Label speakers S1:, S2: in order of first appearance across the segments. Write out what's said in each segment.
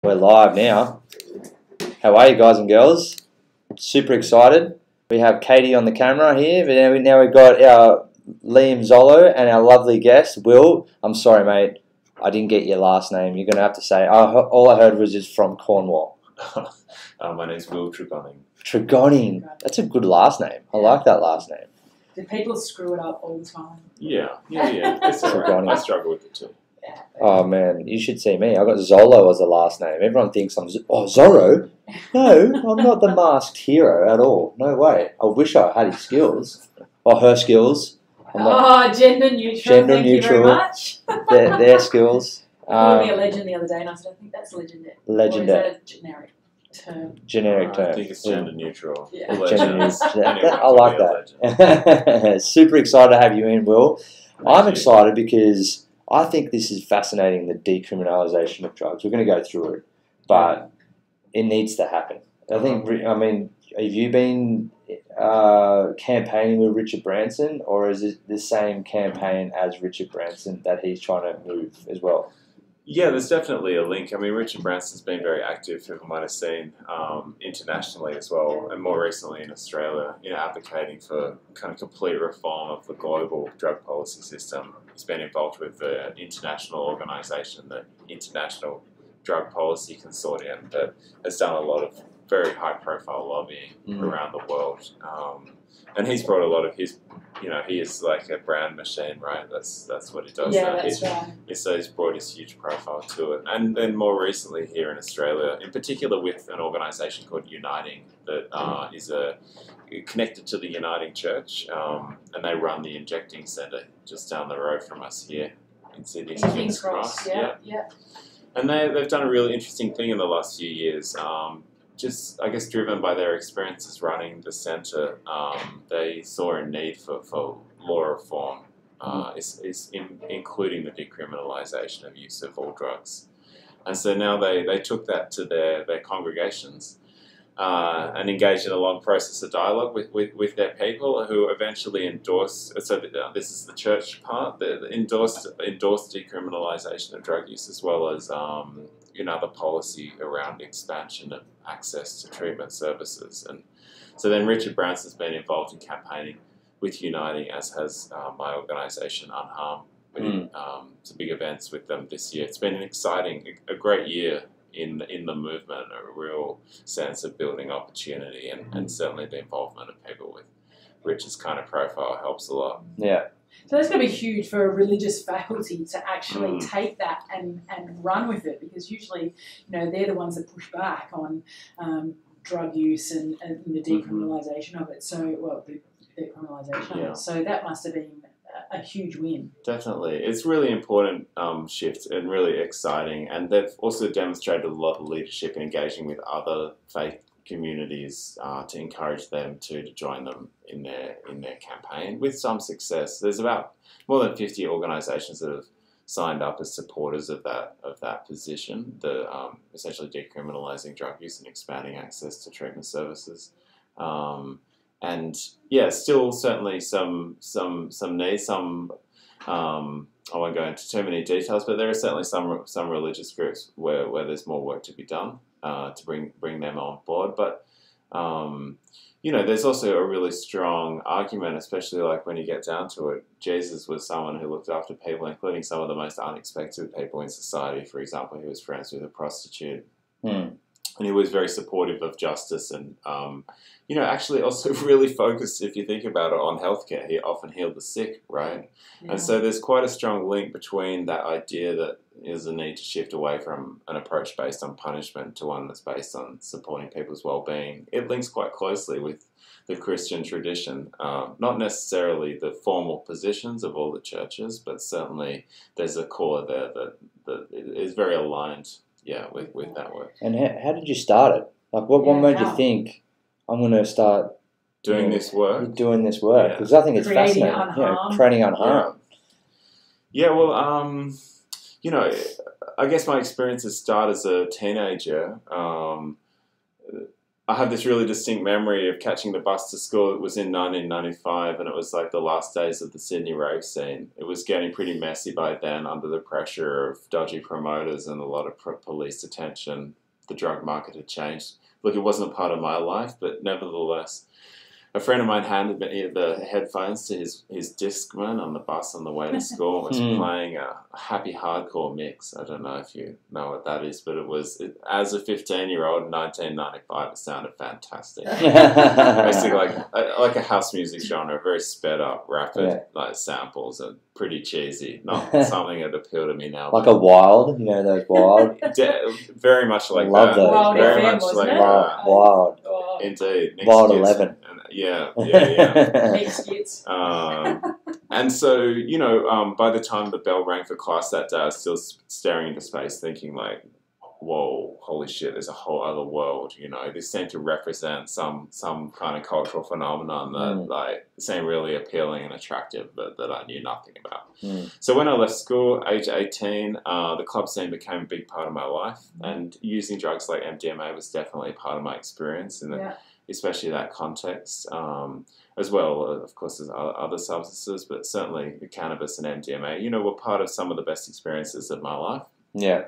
S1: We're live now. How are you guys and girls? Super excited. We have Katie on the camera here. But now we've got our Liam Zolo and our lovely guest, Will. I'm sorry, mate. I didn't get your last name. You're going to have to say. All I heard was just from Cornwall.
S2: My name's Will Tregonning.
S1: Tregonning. That's a good last name. I like that last name.
S3: Do people screw it up all the time?
S2: Yeah. It's
S1: Tregonning.
S2: I struggle with it too.
S3: Yeah.
S1: Oh, man. You should see me. I got Zolo as the last name. Everyone thinks I'm... Zorro? No, I'm not the masked hero at all. No way. I wish I had his skills. Or her skills. I'm not,
S3: Gender neutral.
S1: Gender
S3: Thank
S1: neutral.
S3: you very much.
S1: their skills.
S3: You called me a legend the other day, and I said, I think that's legendary.
S1: Legendary.
S3: Or is that a generic term?
S1: Generic
S2: I
S1: term.
S2: think it's gender neutral.
S3: Yeah.
S1: Gender
S2: Legends.
S1: neutral.
S2: Anyone
S1: I
S2: can
S1: like
S2: be a
S1: that.
S2: legend.
S1: Super excited to have you in, Will. I'm
S2: you.
S1: excited because I think this is fascinating, the decriminalisation of drugs. We're going to go through it, but it needs to happen. I mean, have you been campaigning with Richard Branson, or is it the same campaign as Richard Branson that he's trying to move as well?
S2: Yeah, there's definitely a link. I mean, Richard Branson's been very active, people might have seen, internationally as well, and more recently in Australia, advocating for kind of complete reform of the global drug policy system. He's been involved with the international organisation, the International Drug Policy Consortium, that has done a lot of very high-profile lobbying around the world. And he's brought a lot of his, he is like a brand machine, right? That's what he does.
S3: Yeah, that's right.
S2: So he's brought his huge profile to it. And then more recently here in Australia, in particular with an organisation called Uniting that is connected to the Uniting Church, and they run the injecting centre just down the road from us here in Sydney's
S3: In King's Cross. Yeah.
S2: And they've done a really interesting thing in the last few years. Just, I guess, driven by their experiences running the centre, they saw a need for law reform, including the decriminalisation of use of all drugs. And so now they took that to their congregations and engaged in a long process of dialogue with their people, who eventually endorsed. So this is the church part. They endorsed decriminalisation of drug use, as well as the policy around expansion of access to treatment services. And so then Richard Branson's been involved in campaigning with Uniting, as has my organisation Unharm. We did some big events with them this year. It's been a great year in the movement, a real sense of building opportunity, and certainly the involvement of people with Richard's kind of profile helps a lot.
S1: Yeah.
S3: So that's going to be huge for a religious faculty to actually take that and run with it, because usually, they're the ones that push back on drug use and the decriminalisation of it. So, the decriminalisation of it. So that must have been a huge win.
S2: Definitely. It's really important shift and really exciting. And they've also demonstrated a lot of leadership in engaging with other faith communities to encourage them to join them in their campaign with some success. There's about more than 50 organisations that have signed up as supporters of that position, the essentially decriminalising drug use and expanding access to treatment services. And yeah, still certainly some needs. I won't go into too many details, but there are certainly some religious groups where there's more work to be done to bring them on board. But there's also a really strong argument, especially like when you get down to it. Jesus was someone who looked after people, including some of the most unexpected people in society. For example, he was friends with a prostitute. And he was very supportive of justice and, actually also really focused, if you think about it, on healthcare. He often healed the sick, right? Yeah. And so there's quite a strong link between that idea that there's a need to shift away from an approach based on punishment to one that's based on supporting people's well-being. It links quite closely with the Christian tradition, not necessarily the formal positions of all the churches, but certainly there's a core there that is very aligned with that work.
S1: And how did you start it? Like, what made you think, I'm going to start
S2: doing this work?
S1: Doing this work, because I think it's
S3: creating
S1: fascinating. Creating Unharm.
S2: Yeah, well, I guess my experiences start as a teenager. I have this really distinct memory of catching the bus to school. It was in 1995, and it was like the last days of the Sydney rave scene. It was getting pretty messy by then under the pressure of dodgy promoters and a lot of police detention. The drug market had changed. Look, it wasn't a part of my life, but nevertheless, a friend of mine handed me the headphones to his Discman on the bus on the way to school. It was playing a happy hardcore mix. I don't know if you know what that is, but as a 15-year-old in 1995, it sounded fantastic. Basically like a house music genre, very sped up, rapid, like samples, and pretty cheesy. Not something that appealed to me now.
S1: Like a Wild, you know those Wild?
S2: Very much like
S1: Love
S2: that.
S1: those.
S3: Wild
S2: Very
S3: FM,
S2: much
S3: wasn't
S2: like
S3: it?
S2: that.
S1: Wild.
S3: Oh,
S2: Indeed.
S1: Wild 11.
S2: Yeah.
S3: mixed skits.
S2: And so, by the time the bell rang for class that day, I was still staring into space thinking like, whoa, holy shit, there's a whole other world, This seemed to represent some kind of cultural phenomenon that like seemed really appealing and attractive, but that I knew nothing about. So when I left school, age 18, the club scene became a big part of my life, and using drugs like MDMA was definitely a part of my experience especially that context, as well, of course, as other substances, but certainly cannabis and MDMA, were part of some of the best experiences of my life.
S1: Yeah.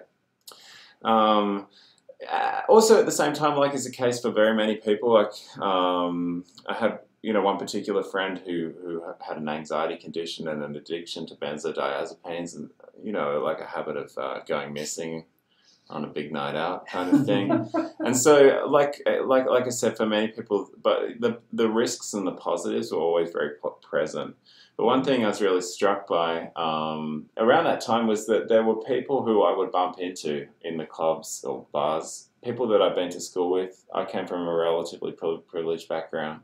S2: Also, at the same time, like is the case for very many people, like I had, one particular friend who had an anxiety condition and an addiction to benzodiazepines and, like a habit of going missing on a big night out kind of thing. And so, like I said, for many people, but the risks and the positives were always very present. But one thing I was really struck by around that time was that there were people who I would bump into in the clubs or bars, people that I'd been to school with. I came from a relatively privileged background,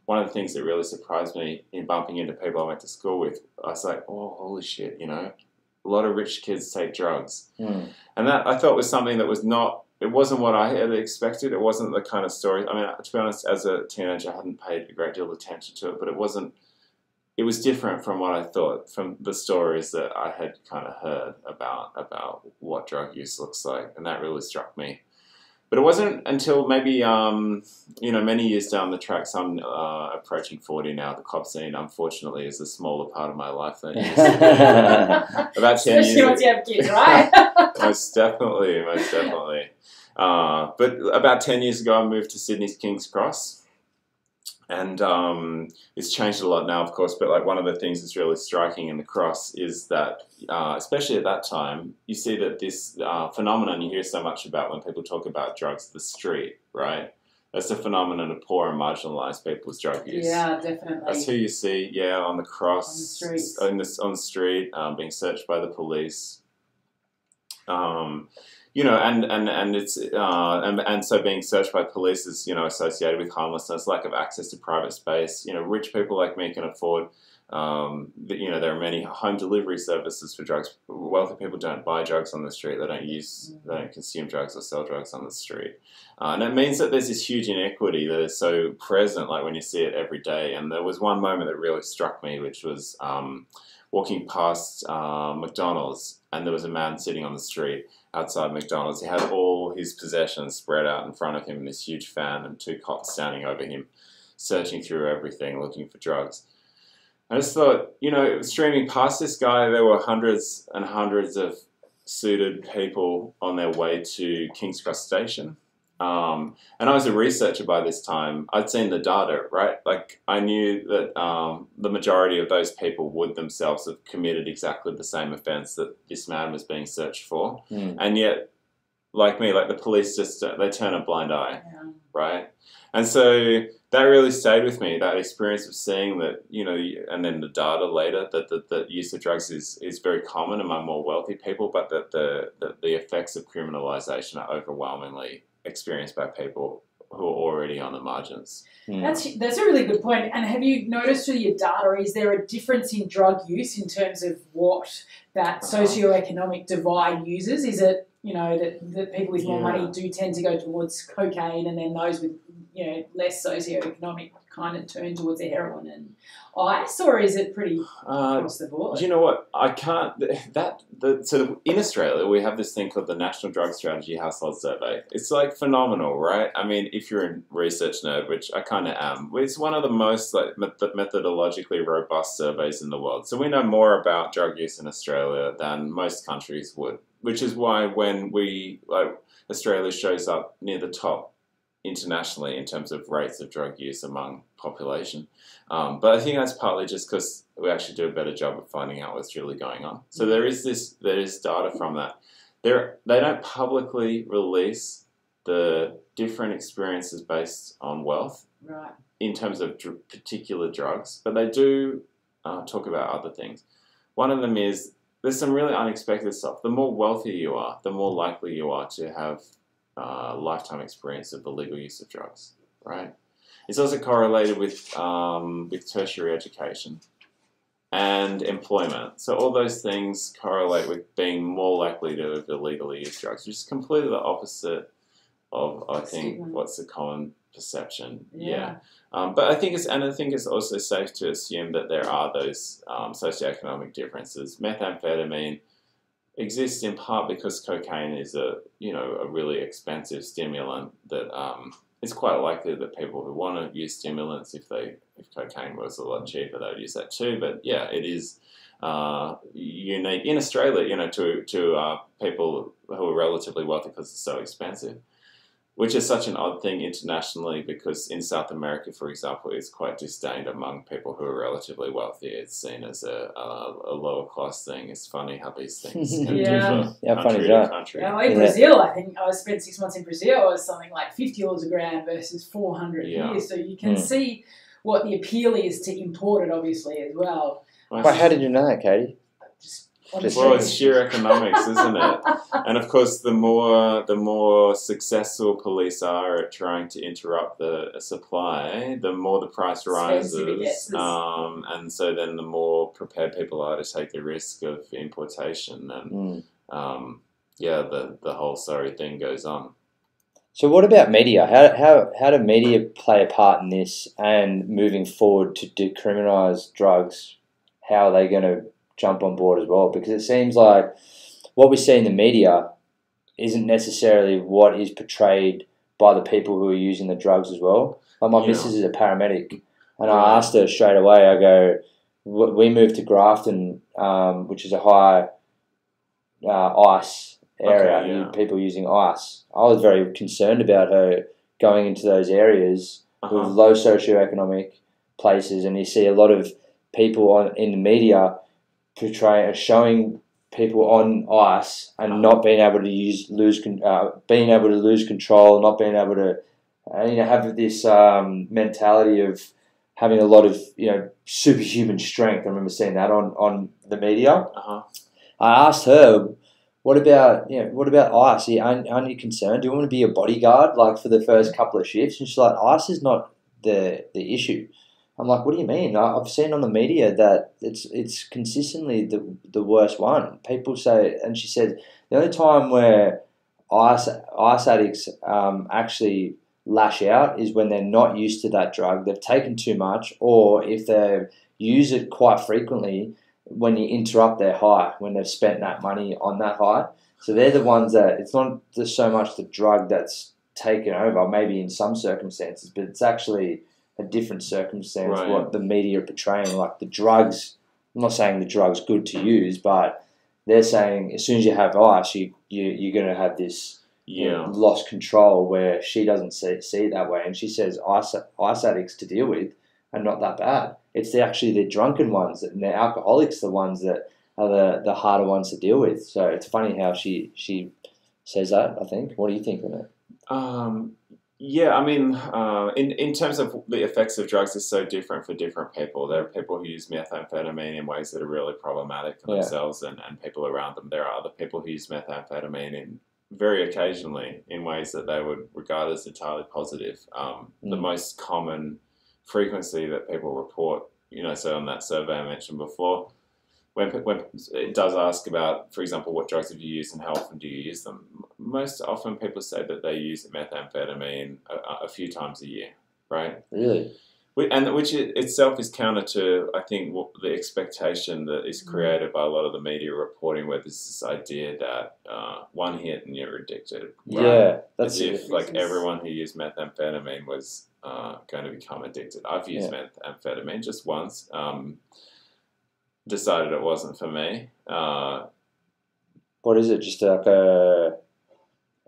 S2: One of the things that really surprised me in bumping into people I went to school with, I was like, oh, holy shit, a lot of rich kids take drugs. And that I thought was something that it wasn't what I had expected. It wasn't the kind of story. I mean, to be honest, as a teenager, I hadn't paid a great deal of attention to it, but it was different from what I thought, from the stories that I had kind of heard about what drug use looks like. And that really struck me. But it wasn't until maybe, many years down the track, so I'm approaching 40 now, the club scene, unfortunately, is a smaller part of my life than it used to be. About 10 years
S3: Especially once you have kids, right?
S2: Most definitely. But about 10 years ago, I moved to Sydney's King's Cross. And it's changed a lot now, of course, but like one of the things that's really striking in the Cross is that, especially at that time, you see that this phenomenon you hear so much about when people talk about drugs, the street, right? That's the phenomenon of poor and marginalised people's drug use.
S3: Yeah, definitely.
S2: That's who you see, on the Cross,
S3: on the streets,
S2: on the street, being searched by the police. And so being searched by police is, associated with homelessness, lack of access to private space. Rich people like me can afford, there are many home delivery services for drugs. Wealthy people don't buy drugs on the street. They don't consume drugs or sell drugs on the street. And it means that there's this huge inequity that is so present, like when you see it every day. And there was one moment that really struck me, which was walking past McDonald's, and there was a man sitting on the street outside McDonald's. He had all his possessions spread out in front of him in this huge fan and 2 cops standing over him, searching through everything, looking for drugs. I just thought, streaming past this guy, there were hundreds and hundreds of suited people on their way to King's Cross Station. And I was a researcher by this time. I'd seen the data, right? Like I knew that the majority of those people would themselves have committed exactly the same offence that this man was being searched for. And yet, like me, like the police they turn a blind eye, right? And so that really stayed with me, that experience of seeing that, and then the data later, that the use of drugs is very common among more wealthy people, but that the effects of criminalisation are overwhelmingly experienced by people who are already on the margins.
S3: That's a really good point. And have you noticed through your data, is there a difference in drug use in terms of what that socioeconomic divide uses? Is it, that people with more money do tend to go towards cocaine, and then those with, less socioeconomic kind of turn towards the heroin and ice, or is it pretty across the board?
S2: You know what? I can't. So in Australia, we have this thing called the National Drug Strategy Household Survey. It's like phenomenal, right? I mean, if you're a research nerd, which I kind of am, it's one of the most methodologically robust surveys in the world. So we know more about drug use in Australia than most countries would, which is why when Australia shows up near the top internationally in terms of rates of drug use among population. But I think that's partly just because we actually do a better job of finding out what's really going on. So there is data from that. They don't publicly release the different experiences based on wealth in terms of particular drugs, but they do talk about other things. One of them is there's some really unexpected stuff. The more wealthy you are, the more likely you are to have lifetime experience of the legal use of drugs, right? It's also correlated with tertiary education and employment. So all those things correlate with being more likely to have illegally use drugs, which is completely the opposite of, I think, what's the common perception. Yeah. But I think it's also safe to assume that there are those socioeconomic differences. Methamphetamine exists in part because cocaine is a really expensive stimulant that it's quite likely that people who want to use stimulants, if cocaine was a lot cheaper, they would use that too. But yeah, it is unique in Australia, to people who are relatively wealthy because it's so expensive. Which is such an odd thing internationally because in South America, for example, it's quite disdained among people who are relatively wealthy. It's seen as a lower class thing. It's funny how these things can differ country to country.
S3: In Brazil, I think I spent 6 months in Brazil. It was something like $50 a gram versus $400 here. So you can see what the appeal is to import it, obviously, as well.
S1: But how did you know that, Katie?
S2: Well, it's sheer economics, isn't it? And of course, the more successful police are at trying to interrupt the supply, the more the price rises, and so then the more prepared people are to take the risk of importation, and the whole sorry thing goes on.
S1: So, what about media? How do media play a part in this and moving forward to decriminalise drugs? How are they going to jump on board as well? Because it seems like what we see in the media isn't necessarily what is portrayed by the people who are using the drugs as well. Like my missus is a paramedic, and I asked her straight away, I go, we moved to Grafton, which is a high ice area, people using ice. I was very concerned about her going into those areas with low socioeconomic places, and you see a lot of people in the media showing people on ice and not being able to lose control, not being able to have this mentality of having a lot of superhuman strength. I remember seeing that on the media. I asked her, what about ice? Aren't you concerned? Do you want to be a bodyguard for the first couple of shifts? And she's like, ice is not the issue. I'm like, what do you mean? I've seen on the media that it's consistently the worst one. People say, and she said, the only time where ice addicts actually lash out is when they're not used to that drug, they've taken too much, or if they use it quite frequently when you interrupt their high, when they've spent that money on that high. So they're the ones that, it's not just so much the drug that's taken over, maybe in some circumstances, but it's actually a different circumstance, what the media are portraying. Like the drugs, I'm not saying the drug's good to use, but they're saying as soon as you have ice, you're going to have this lost control, where she doesn't see it that way. And she says ice addicts to deal with are not that bad. It's actually the drunken ones and the alcoholics, the ones that are the harder ones to deal with. So it's funny how she says that, I think. What do you think of it?
S2: Yeah, I mean, in terms of the effects of drugs, is so different for different people. There are people who use methamphetamine in ways that are really problematic for themselves and people around them. There are other people who use methamphetamine very occasionally in ways that they would regard as entirely positive. The most common frequency that people report, so on that survey I mentioned before, when it does ask about, for example, what drugs have you used and how often do you use them, most often people say that they use methamphetamine a few times a year, right?
S1: Really?
S2: And which itself is counter to, I think, the expectation that is created by a lot of the media reporting, where there's this idea that one hit and you're addicted. Right?
S1: Yeah, that's
S2: as if like everyone who used methamphetamine was going to become addicted. I've used methamphetamine just once. Decided it wasn't for me.
S1: What is it? Just like a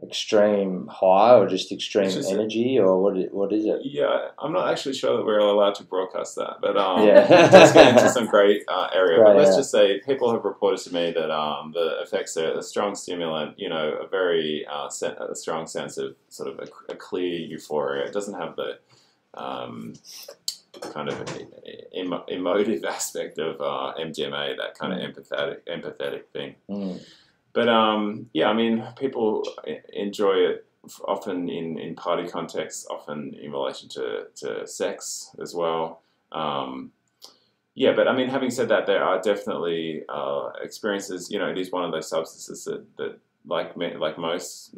S1: extreme high, or just extreme energy, or what is it?
S2: Yeah, I'm not actually sure that we're allowed to broadcast that, but
S1: yeah.
S2: It does get into some great area. But let's just say people have reported to me that the effects are a strong stimulant, a very a strong sense of sort of a clear euphoria. It doesn't have the kind of emotive aspect of MDMA, that kind of empathetic thing. But I mean, people enjoy it often in party contexts, often in relation to sex as well. But I mean, having said that, there are definitely experiences. It is one of those substances that like most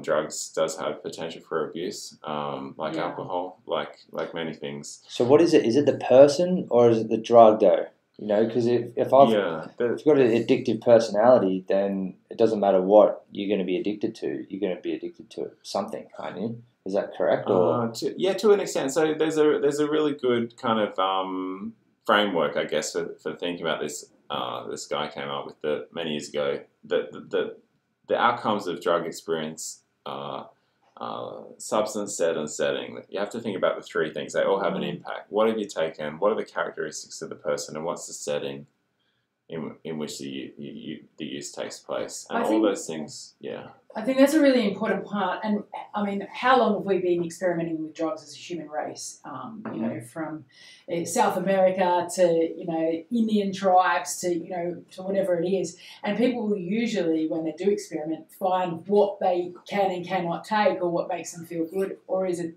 S2: drugs, does have potential for abuse, alcohol, like many things.
S1: So what is it? Is it the person or is it the drug though? Because if I've got an addictive personality, then it doesn't matter what you're going to be addicted to. You're going to be addicted to something, aren't you? Is that correct? Or
S2: to an extent. So there's a really good kind of framework, I guess, for thinking about this. This guy came up with many years ago that the outcomes of drug experience. Substance, set, and setting. You have to think about the three things. They all have an impact. What have you taken? What are the characteristics of the person? And what's the setting in which the use takes place? And all those things,
S3: I think that's a really important part. And I mean, how long have we been experimenting with drugs as a human race? From South America to, Indian tribes to whatever it is. And people will usually, when they do experiment, find what they can and cannot take, or what makes them feel good, or is it,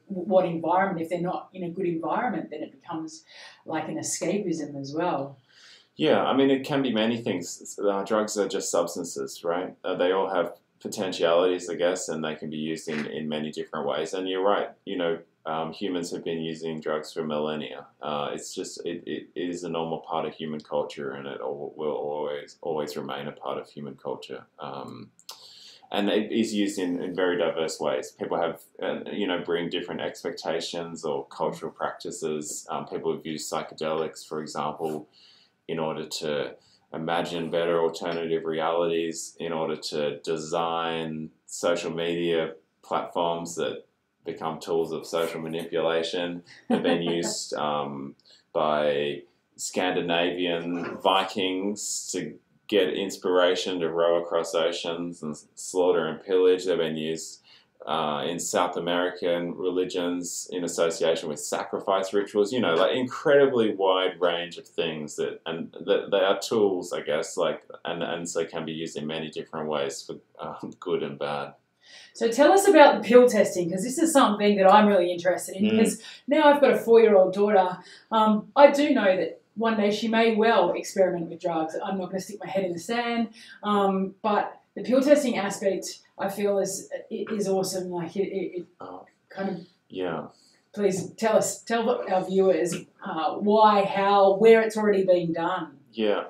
S3: what environment. If they're not in a good environment, then it becomes like an escapism as well.
S2: Yeah, I mean, it can be many things. Drugs are just substances, right? They all have potentialities, I guess, and they can be used in many different ways. And you're right, humans have been using drugs for millennia. It's just, it is a normal part of human culture, and it will always remain a part of human culture. And it is used in very diverse ways. People have, bring different expectations or cultural practices. People have used psychedelics, for example, in order to imagine better alternative realities, in order to design social media platforms that become tools of social manipulation. They've been used by Scandinavian Vikings to get inspiration to row across oceans and slaughter and pillage. They've been used in South American religions in association with sacrifice rituals, incredibly wide range of things that they are tools, I guess, and so can be used in many different ways for good and bad.
S3: So tell us about the pill testing, because this is something that I'm really interested in, because now I've got a 4-year-old daughter. I do know that one day she may well experiment with drugs. I'm not going to stick my head in the sand, but the pill testing aspect, I feel is awesome. Like it kind of.
S2: Yeah.
S3: Please tell our viewers why, how, where it's already being done.
S2: Yeah,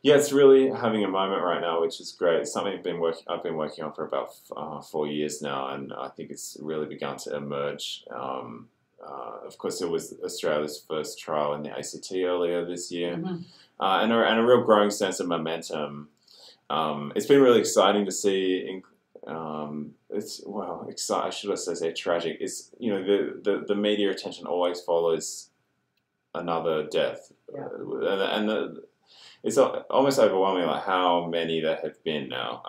S2: it's really having a moment right now, which is great. It's something I've been working on for about 4 years now, and I think it's really begun to emerge. Of course, it was Australia's first trial in the ACT earlier this year, and a real growing sense of momentum. It's been really exciting to see. Should I say tragic? It's the media attention always follows another death, it's almost overwhelming, like how many there have been now.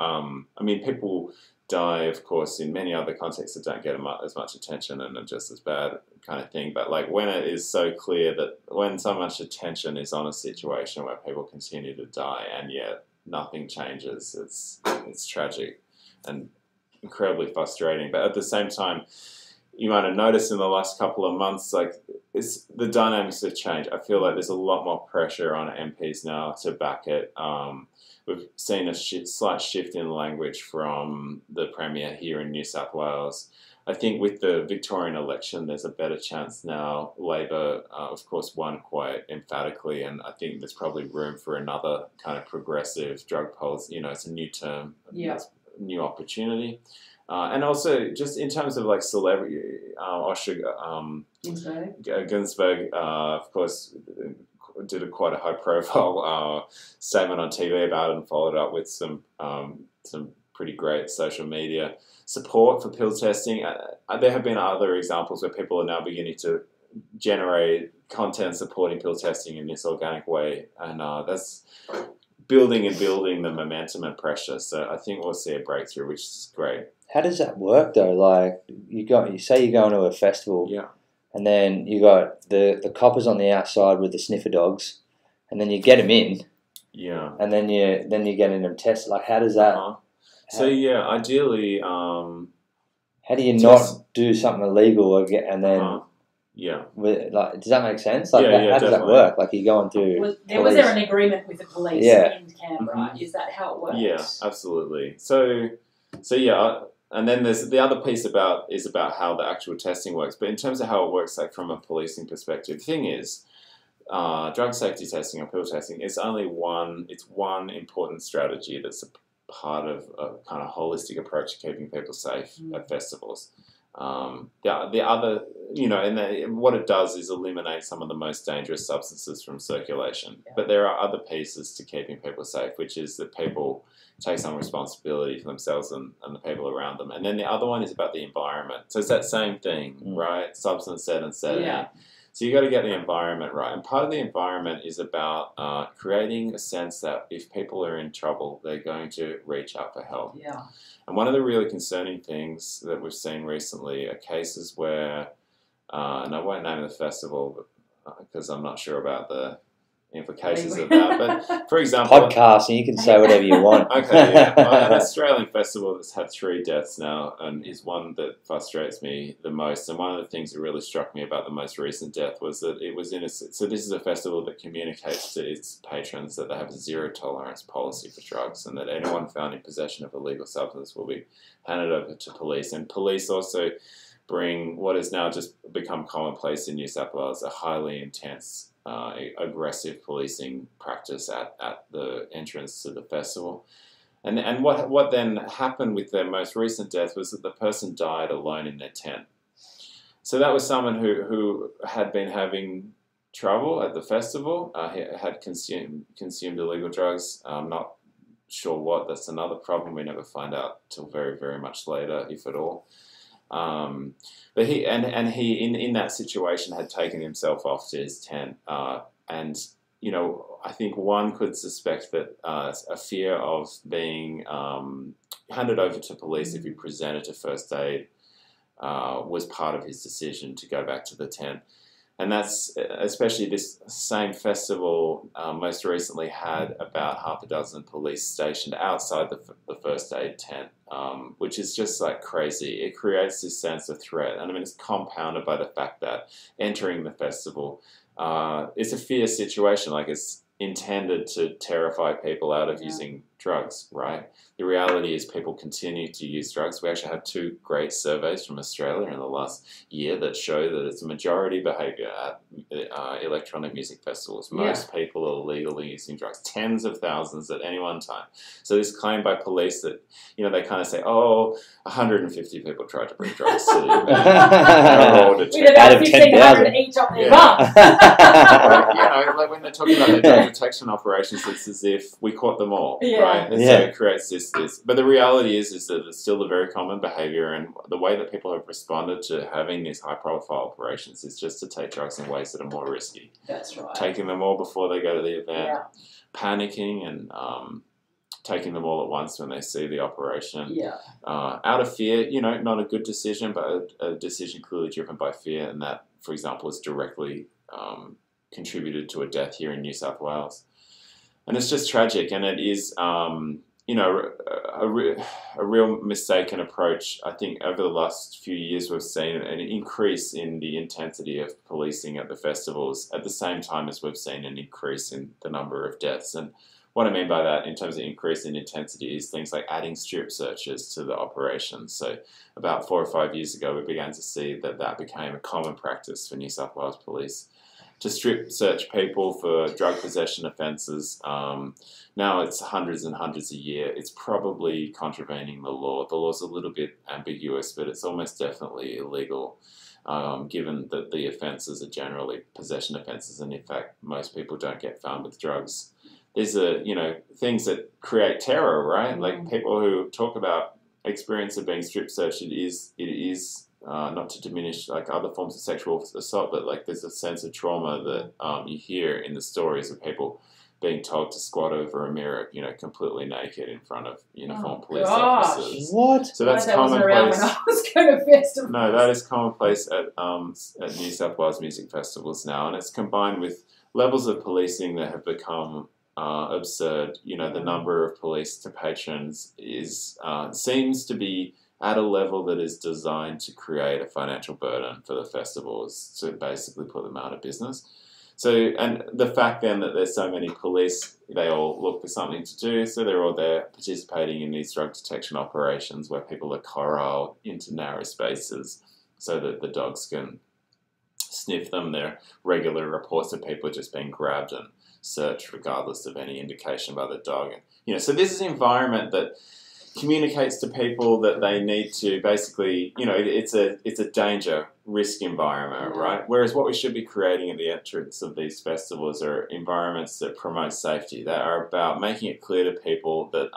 S2: I mean, people die, of course, in many other contexts that don't get as much attention and are just as bad, kind of thing. But like when it is so clear that when so much attention is on a situation where people continue to die and yet nothing changes, it's tragic and incredibly frustrating. But at the same time, you might have noticed in the last couple of months, like the dynamics have changed. I feel like there's a lot more pressure on MPs now to back it. We've seen a slight shift in language from the Premier here in New South Wales. I think with the Victorian election, there's a better chance now. Labor, of course, won quite emphatically, and I think there's probably room for another kind of progressive drug policy. You know, it's a new term, new opportunity. And also, just in terms of like celebrity, Ginsberg, of course, did quite a high-profile statement on TV about it and followed up with some pretty great social media support for pill testing. There have been other examples where people are now beginning to generate content supporting pill testing in this organic way, and that's building the momentum and pressure. So I think we'll see a breakthrough, which is great.
S1: How does that work though? Like you say you're going to a festival, and then you got the coppers on the outside with the sniffer dogs, and then you get them in, and then you're getting them tested. Like how does that?
S2: So ideally,
S1: how do you not do something illegal again, and then? Like, does that make sense? Like, how does that work? Like, you're going through.
S3: Was there an agreement with the police in Canberra? Is that how it works?
S2: Yeah, absolutely. So and then there's the other piece about how the actual testing works. But in terms of how it works, like from a policing perspective, the thing is, drug safety testing or pill testing is only one. It's one important strategy that's a part of a kind of holistic approach to keeping people safe at festivals. The other, and what it does is eliminate some of the most dangerous substances from circulation. But there are other pieces to keeping people safe, which is that people take some responsibility for themselves and the people around them. And then the other one is about the environment. So it's that same thing, right? Substance set and setting. Yeah. So you got to get the environment right. And part of the environment is about creating a sense that if people are in trouble, they're going to reach out for help.
S3: Yeah.
S2: And one of the really concerning things that we've seen recently are cases where, and I won't name the festival because I'm not sure about the implications of that, but for example...
S1: Podcasting, you can say whatever you want.
S2: Okay, yeah. An Australian festival that's had 3 deaths now and is one that frustrates me the most. And one of the things that really struck me about the most recent death was that it was so this is a festival that communicates to its patrons that they have a zero tolerance policy for drugs and that anyone found in possession of illegal substance will be handed over to police. And police also bring what has now just become commonplace in New South Wales, a highly intense aggressive policing practice at the entrance to the festival. And what then happened with their most recent death was that the person died alone in their tent. So that was someone who had been having trouble at the festival, had consumed illegal drugs. I'm not sure what. That's another problem. We never find out till very, very much later, if at all. But he in that situation had taken himself off to his tent, and I think one could suspect that a fear of being handed over to police if he presented to first aid was part of his decision to go back to the tent. And that's especially this same festival most recently had about half a dozen police stationed outside the first aid tent, which is just like crazy. It creates this sense of threat. And I mean, it's compounded by the fact that entering the festival, it's a fierce situation. Like it's intended to terrify people out of using drugs, right? The reality is people continue to use drugs. We actually have 2 great surveys from Australia in the last year that show that it's a majority behaviour at electronic music festivals. Most people are legally using drugs, tens of thousands at any one time. So this claim by police that, they kind of say, 150 people tried to bring drugs to the event.
S3: With about 1,500 each on their bum.
S2: Like when they're talking about the drug detection operations, it's as if we caught them all, right? And so it creates this. But the reality is that it's still a very common behaviour, and the way that people have responded to having these high-profile operations is just to take drugs in ways that are more risky.
S3: That's right.
S2: Taking them all before they go to the event, panicking, and taking them all at once when they see the operation. Out of fear, not a good decision, but a decision clearly driven by fear, and that, for example, has directly contributed to a death here in New South Wales. And it's just tragic, and it is, you know, a real mistaken approach. I think over the last few years we've seen an increase in the intensity of policing at the festivals at the same time as we've seen an increase in the number of deaths. And what I mean by that in terms of increase in intensity is things like adding strip searches to the operations. So about 4 or 5 years ago we began to see that that became a common practice for New South Wales Police to strip search people for drug possession offences. Now it's hundreds and hundreds a year. It's probably contravening the law. The law's a little bit ambiguous, but it's almost definitely illegal, given that the offences are generally possession offences, and in fact most people don't get found with drugs. These are, you know, things that create terror, right? Like people who talk about experience of being strip searched, it is not to diminish like other forms of sexual assault, but like there's a sense of trauma that you hear in the stories of people being told to squat over a mirror, you know, completely naked in front of uniformed police officers.
S1: What?
S2: So that's
S3: that wasn't around when
S2: commonplace.
S3: I was going to festivals.
S2: No, that is commonplace at New South Wales music festivals now, and it's combined with levels of policing that have become absurd. You know, the number of police to patrons is seems to be at a level that is designed to create a financial burden for the festivals to basically put them out of business. So, and the fact then that there's so many police, they all look for something to do, so they're all there participating in these drug detection operations where people are corralled into narrow spaces so that the dogs can sniff them. There are regular reports of people just being grabbed and searched regardless of any indication by the dog. You know, so this is an environment that communicates to people that they need to basically, you know, it's a danger risk environment, right? Whereas what we should be creating at the entrance of these festivals are environments that promote safety, that are about making it clear to people that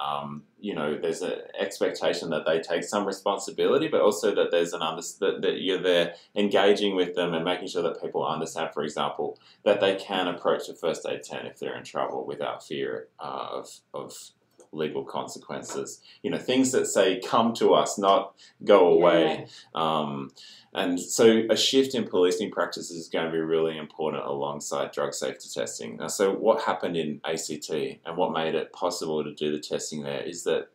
S2: you know, there's an expectation that they take some responsibility, but also that there's that you're there engaging with them and making sure that people understand, for example, that they can approach the first aid tent if they're in trouble without fear of legal consequences. You know, things that say come to us, not go away. And so a shift in policing practices is going to be really important alongside drug safety testing. Now, so what happened in ACT and what made it possible to do the testing there is that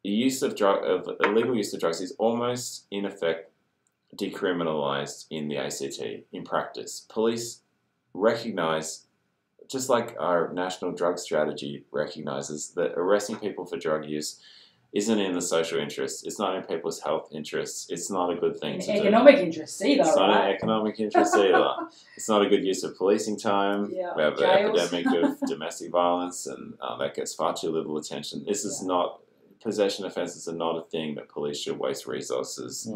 S2: the use of illegal use of drugs is almost in effect decriminalised in the ACT in practice. Police recognise, just like our national drug strategy recognises, that arresting people for drug use isn't in the social interest. It's not in people's health interests. It's not a good thing to do.
S3: Economic interests either,
S2: It's not
S3: right?
S2: an economic interest either. It's not a good use of policing time.
S3: Yeah.
S2: We have
S3: Jails.
S2: an epidemic of domestic violence, and that gets far too little attention. This is not, possession offences are not a thing that police should waste resources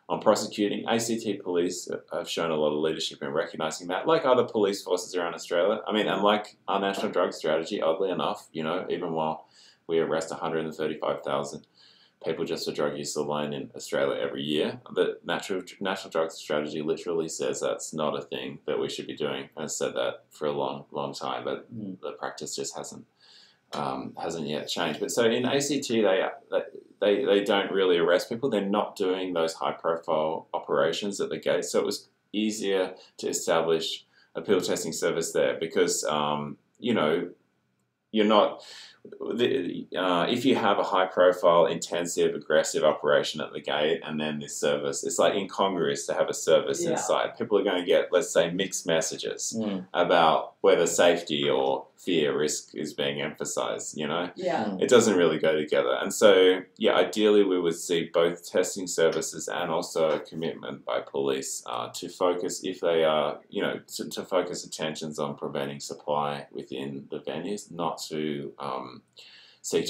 S2: on prosecuting. ACT police have shown a lot of leadership in recognising that, like other police forces around Australia. I mean, and like our national drug strategy, oddly enough, you know, even while we arrest 135,000 people just for drug use alone in Australia every year, the national drug strategy literally says that's not a thing that we should be doing. And it's said that for a long, long time, but the practice just hasn't yet changed. But so in ACT, they don't really arrest people. They're not doing those high-profile operations at the gate. So it was easier to establish a pill testing service there because, you know, you're not... if you have a high-profile, intensive, aggressive operation at the gate and then this service, it's like incongruous to have a service inside. People are going to get, let's say, mixed messages about whether safety or fear, risk is being emphasized, you know? It doesn't really go together. And so, yeah, ideally we would see both testing services and also a commitment by police to focus, if they are, you know, to focus attentions on preventing supply within the venues, not to seek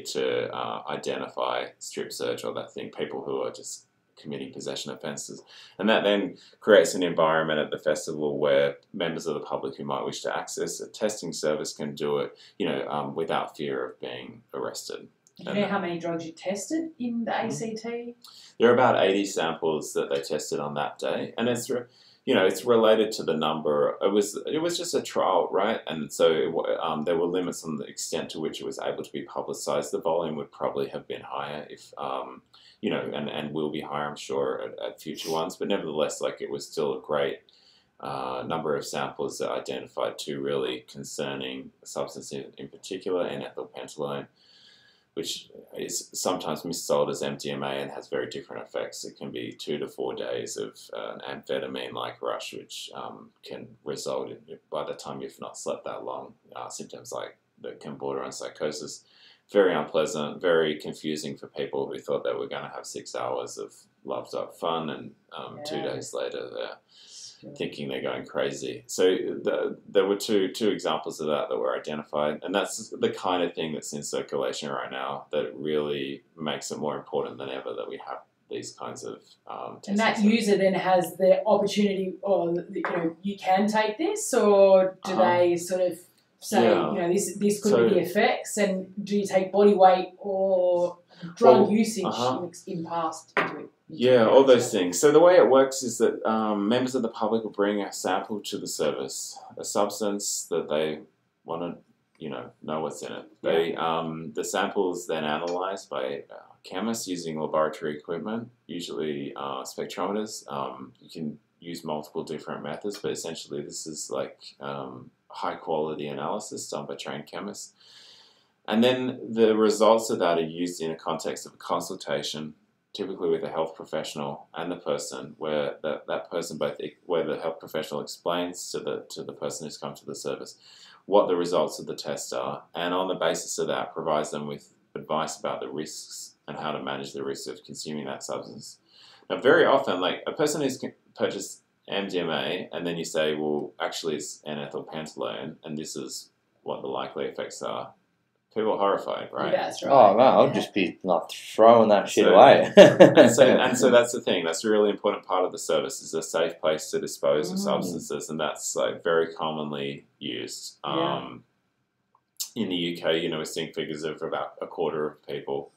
S2: to identify, strip search or that thing, people who are just committing possession offences. And that then creates an environment at the festival where members of the public who might wish to access a testing service can do it, you know, without fear of being arrested.
S3: Do you know how many drugs you tested in the ACT?
S2: There are about 80 samples that they tested on that day, and it's, you know, it's related to the number. It was just a trial, right? And so there were limits on the extent to which it was able to be publicised. The volume would probably have been higher if, you know, and will be higher, I'm sure, at future ones. But nevertheless, like, it was still a great number of samples that identified two really concerning substances, in particular N-ethylpentylone, which is sometimes missold as MDMA and has very different effects. It can be 2 to 4 days of an amphetamine-like rush, which can result in, by the time you've not slept that long, symptoms like that can border on psychosis. Very unpleasant, very confusing for people who thought they were going to have 6 hours of loved-up fun, and 2 days later they're thinking they're going crazy. So there were two examples of that were identified, and that's the kind of thing that's in circulation right now that really makes it more important than ever that we have these kinds of tests.
S3: And that user then has the opportunity, or you can take this, or do they sort of say, this could be the effects, and do you take body weight or drug usage in past into it?
S2: Yeah, all those things. So the way it works is that members of the public will bring a sample to the service, a substance that they want to, know what's in it. They, the sample is then analysed by chemists using laboratory equipment, usually spectrometers. You can use multiple different methods, but essentially this is like high quality analysis done by trained chemists. And then the results of that are used in a context of a consultation, typically with a health professional and the person, where that person where the health professional explains to the person who's come to the service what the results of the test are, and on the basis of that provides them with advice about the risks and how to manage the risks of consuming that substance. Now, very often, like a person who's purchased MDMA, and then you say, well, actually it's N-ethylpentylone, and this is what the likely effects are. People are horrified, right?
S3: Yeah, that's right.
S1: Oh, man, I'll just be like throwing that shit away.
S2: and so that's the thing. That's a really important part of the service, is a safe place to dispose of substances, and that's like very commonly used. In the UK, we're seeing figures of about a quarter of people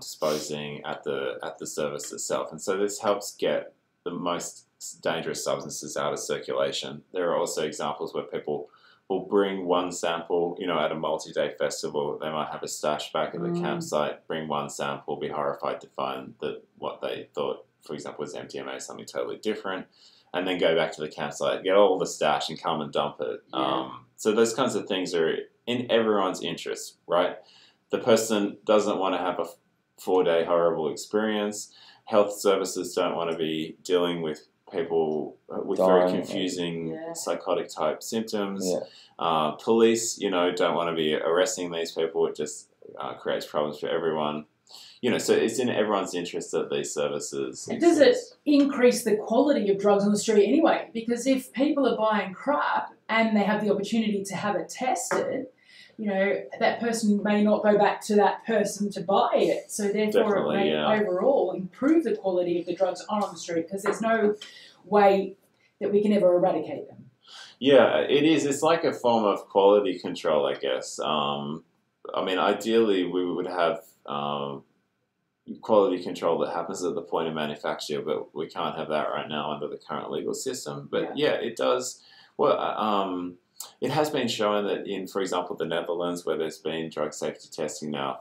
S2: disposing at the service itself, and so this helps get the most dangerous substances out of circulation. There are also examples where people will bring one sample, at a multi-day festival. They might have a stash back at the campsite, bring one sample, be horrified to find that what they thought, for example, was MDMA, something totally different, and then go back to the campsite, get all the stash and come and dump it. So those kinds of things are in everyone's interest, right? The person doesn't want to have a 4-day horrible experience. Health services don't want to be dealing with people with very confusing psychotic type symptoms. Police, don't want to be arresting these people. It just creates problems for everyone. So it's in everyone's interest that these services exist.
S3: Does it increase the quality of drugs on the street anyway? Because if people are buying crap and they have the opportunity to have it tested, that person may not go back to that person to buy it. So therefore it may overall improve the quality of the drugs on the street, because there's no way that we can ever eradicate them.
S2: Yeah, it is. It's like a form of quality control, I guess. Ideally we would have quality control that happens at the point of manufacture, but we can't have that right now under the current legal system. But it does. Well, it has been shown that in, for example, the Netherlands, where there's been drug safety testing now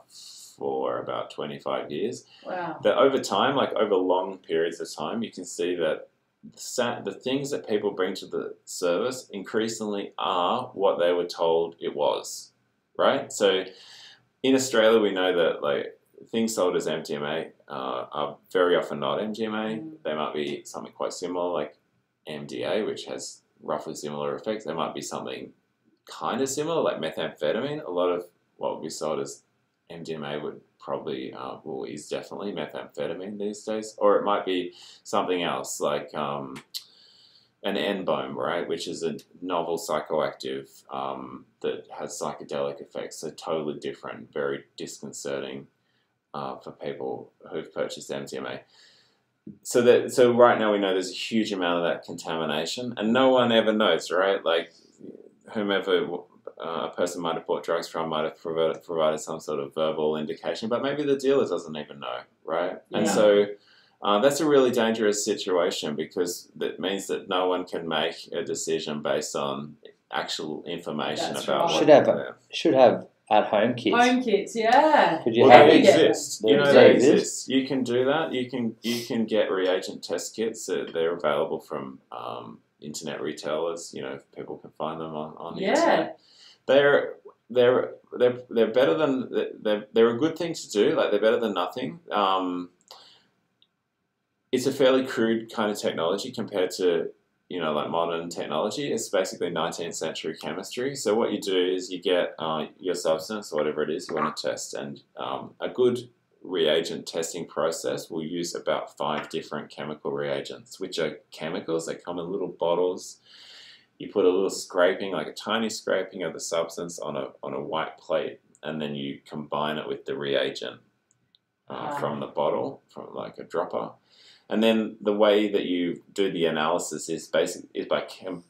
S2: for about 25 years, that over time, like over long periods of time, you can see that the things that people bring to the service increasingly are what they were told it was, right? So in Australia, we know that like things sold as MDMA are very often not MDMA. They might be something quite similar, like MDA, which has roughly similar effects. There might be something kind of similar, like methamphetamine. A lot of what would be sold as MDMA would probably, is definitely methamphetamine these days. Or it might be something else, like an N-Bome, right, which is a novel psychoactive that has psychedelic effects. So totally different, very disconcerting for people who've purchased MDMA. So right now we know there's a huge amount of that contamination, and no one ever knows, right? Like whomever a person might have bought drugs from might have provided some sort of verbal indication, but maybe the dealer doesn't even know, right? And so that's a really dangerous situation, because that means that no one can make a decision based on actual information about what
S1: should have at-home kits.
S3: Home kits, yeah.
S1: Could you
S2: well,
S1: have
S2: they exist. They
S1: exist.
S2: You can do that. You can get reagent test kits. They're available from internet retailers. People can find them on the
S3: Yeah.
S2: internet. They're better than they're a good thing to do. Like they're better than nothing. It's a fairly crude kind of technology compared to like modern technology. It's basically 19th century chemistry. So what you do is you get your substance or whatever it is you want to test, and a good reagent testing process will use about 5 different chemical reagents, which are chemicals. They come in little bottles. You put a little scraping, like a tiny scraping of the substance on a white plate, and then you combine it with the reagent from the bottle, from like a dropper. And then the way that you do the analysis is by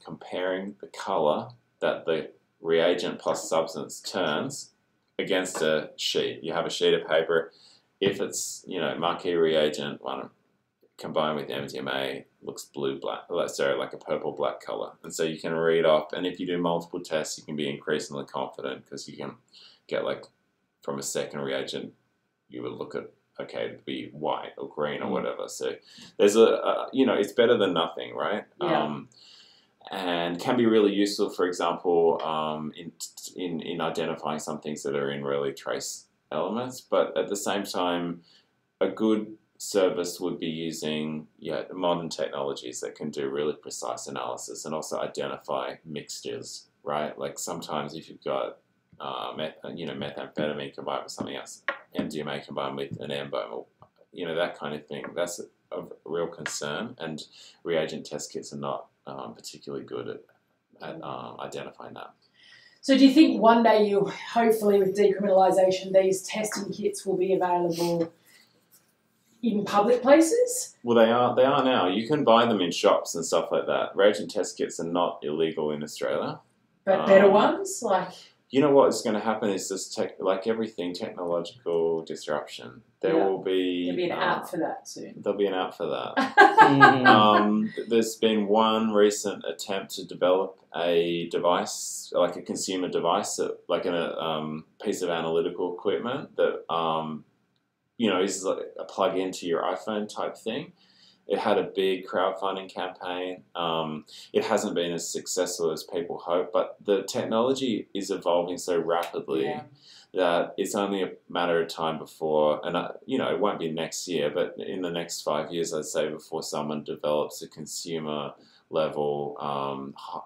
S2: comparing the color that the reagent plus substance turns against a sheet. You have a sheet of paper. If it's marquee reagent one combined with MDMA looks like a purple black color, and so you can read off. And if you do multiple tests, you can be increasingly confident because you can get like from a second reagent, you would look at. Okay, it'd be white or green or whatever. So there's it's better than nothing, right?
S3: Yeah.
S2: And can be really useful, for example, in identifying some things that are in really trace elements. But at the same time, a good service would be using modern technologies that can do really precise analysis and also identify mixtures, right? Like sometimes if you've got methamphetamine combined with something else, MDMA combined with an MBO, that kind of thing. That's a real concern, and reagent test kits are not particularly good at identifying that.
S3: So do you think one day hopefully with decriminalisation, these testing kits will be available in public places?
S2: Well, they are now. You can buy them in shops and stuff like that. Reagent test kits are not illegal in Australia.
S3: But better ones?
S2: You know what is going to happen is this like everything, technological disruption. There'll be
S3: an app for that soon.
S2: There'll be an app for that. There's been one recent attempt to develop a device, like a consumer device, like a piece of analytical equipment that is like a plug into your iPhone type thing. It had a big crowdfunding campaign. It hasn't been as successful as people hope, but the technology is evolving so rapidly that it's only a matter of time before, and it won't be next year, but in the next 5 years, I'd say, before someone develops a consumer level,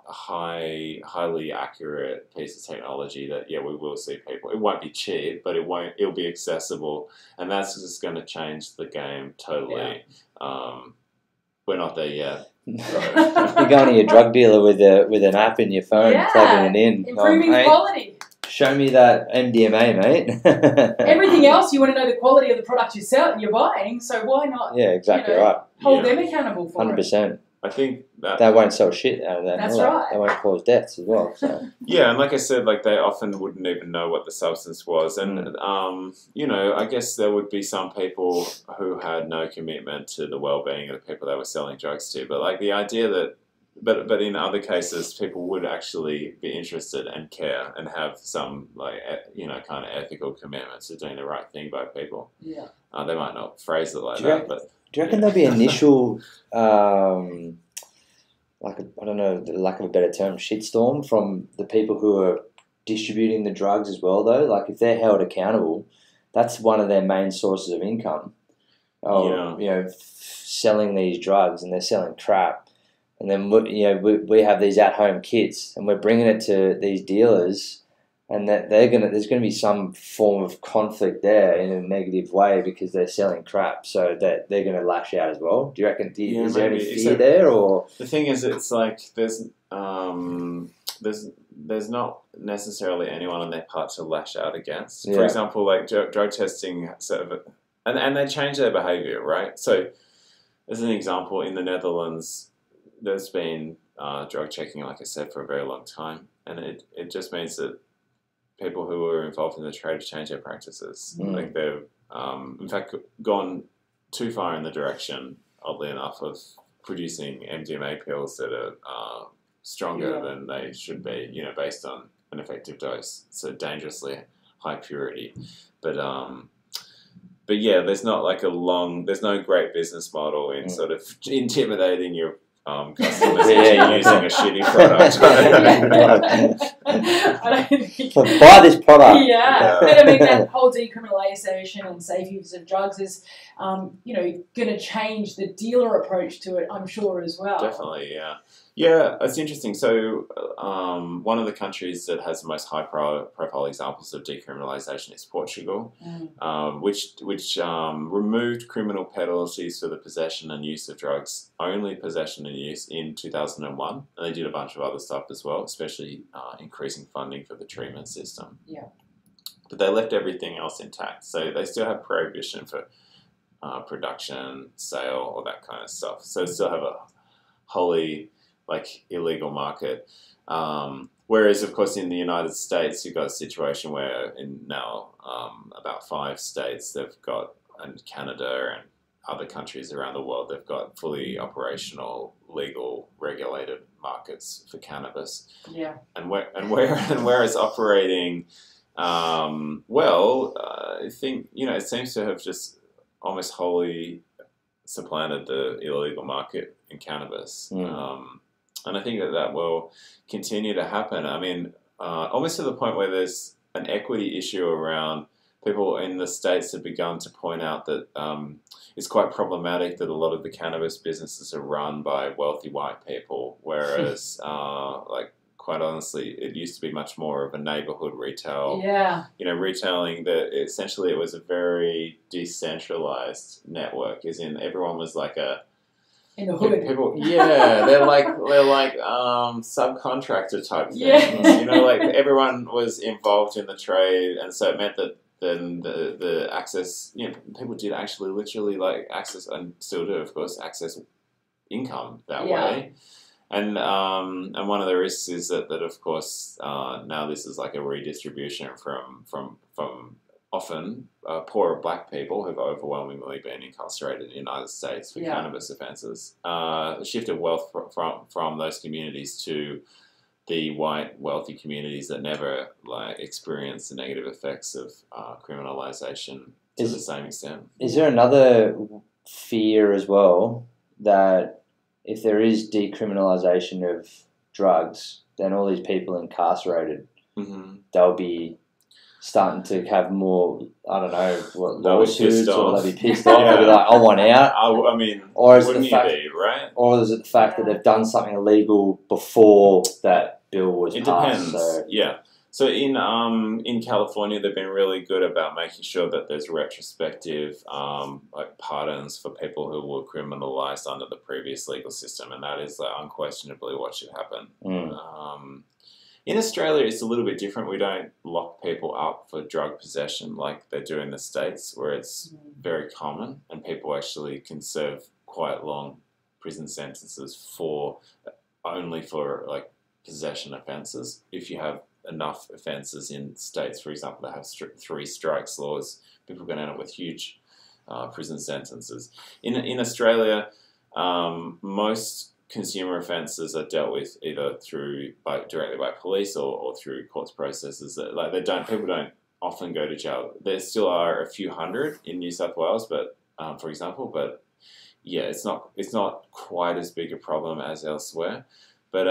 S2: highly accurate piece of technology that we will see people. It won't be cheap, but it'll be accessible, and that's just going to change the game totally. We're not there yet.
S1: You're going to your drug dealer with an app in your phone, plugging it in.
S3: Improving quality.
S1: Show me that MDMA, mate.
S3: Everything else, you want to know the quality of the product you're buying, so why not?
S1: Yeah, exactly right.
S3: Hold them accountable for
S1: 100%.
S2: I think
S1: they won't sell shit out of that.
S3: That's right.
S1: They won't cause deaths as well. So.
S2: Yeah, and like I said, like they often wouldn't even know what the substance was, and I guess there would be some people who had no commitment to the well-being of the people they were selling drugs to. But like the idea that, but in other cases, people would actually be interested and care and have some kind of ethical commitments to doing the right thing by people.
S3: Yeah.
S2: They might not phrase it like that, but.
S1: Do you reckon there'll be initial, I don't know, the lack of a better term, shitstorm from the people who are distributing the drugs as well, though? Like, if they're held accountable, that's one of their main sources of income. Selling these drugs, and they're selling crap. And then, we have these at-home kits, and we're bringing it to these dealers, and that there's going to be some form of conflict there in a negative way because they're selling crap, so that they're going to lash out as well. Do you reckon? Is there any fear there, or
S2: the thing is, it's like there's not necessarily anyone on their part to lash out against. For example, like drug testing, and they change their behaviour, right? So, as an example, in the Netherlands, there's been drug checking, like I said, for a very long time, and it just means that people who are involved in the trade have changed their practices. Like they've, in fact, gone too far in the direction, oddly enough, of producing MDMA pills that are stronger than they should be, based on an effective dose. So dangerously high purity. But yeah, there's not like there's no great business model in sort of intimidating your customers
S1: Yeah,
S2: using a shitty product.
S3: I don't think.
S1: So buy this product.
S3: Yeah, but I mean that whole decriminalisation and safe use of drugs is, going to change the dealer approach to it. I'm sure as well.
S2: Definitely, yeah. Yeah, it's interesting. So, one of the countries that has the most high-profile examples of decriminalisation is Portugal, which removed criminal penalties for the possession and use of drugs, only possession and use, in 2001. And they did a bunch of other stuff as well, especially increasing funding for the treatment system.
S3: Yeah.
S2: But they left everything else intact. So they still have prohibition for production, sale, all that kind of stuff. So they still have a wholly illegal market. Whereas, of course, in the United States, you've got a situation where in now about 5 states they've got, and Canada and other countries around the world, they've got fully operational, legal, regulated markets for cannabis.
S3: Yeah.
S2: And where it's operating well, I think it seems to have just almost wholly supplanted the illegal market in cannabis. And I think that will continue to happen. I mean, almost to the point where there's an equity issue around. People in the States have begun to point out that it's quite problematic that a lot of the cannabis businesses are run by wealthy white people, whereas, quite honestly, it used to be much more of a neighborhood retail.
S3: Yeah.
S2: Retailing that essentially it was a very decentralized network, as in everyone was like
S3: in the hood.
S2: People, yeah, they're like subcontractor type things.
S3: Yeah.
S2: Everyone was involved in the trade, and so it meant that then the access, people did actually literally access, and still do, of course, access income that way. And one of the risks is that of course now this is like a redistribution from often poorer black people who've overwhelmingly been incarcerated in the United States for cannabis offences. A shift of wealth from those communities to the white wealthy communities that never experience the negative effects of criminalisation to the same extent.
S1: Is there another fear as well that if there is decriminalisation of drugs, then all these people incarcerated, they'll be starting to have more, I don't know, lawsuits, or they'll be pissed off. They'll be like, I want out.
S2: I mean,
S1: or is it
S2: wouldn't
S1: the fact,
S2: you be, right?
S1: Or is it the fact that they've done something illegal before that bill was passed?
S2: It depends.
S1: So.
S2: Yeah. So in California, they've been really good about making sure that there's retrospective pardons for people who were criminalized under the previous legal system, and that is unquestionably what should happen. In Australia, it's a little bit different. We don't lock people up for drug possession like they do in the States, where it's very common, and people actually can serve quite long prison sentences only for possession offences. If you have enough offences in states, for example, that have 3 strikes laws, people can end up with huge prison sentences. In Australia, most consumer offences are dealt with either directly by police or through courts processes. People don't often go to jail. There still are a few hundred in New South Wales, but for example, but yeah, it's not quite as big a problem as elsewhere. But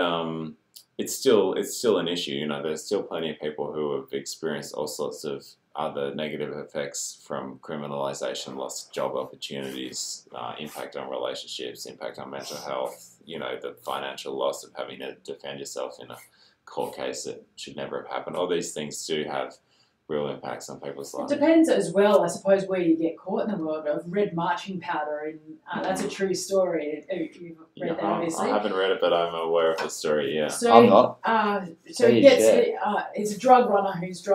S2: it's still an issue. There's still plenty of people who have experienced all sorts of other negative effects from criminalisation, lost of job opportunities, impact on relationships, impact on mental health, the financial loss of having to defend yourself in a court case that should never have happened. All these things do have real impacts on people's lives.
S3: It depends as well, I suppose, where you get caught in the world. I've read marching powder, and that's a true story. You've read that, obviously.
S2: I haven't read it, but I'm aware of the story, yeah.
S3: So,
S1: I'm not.
S3: It's a drug runner who's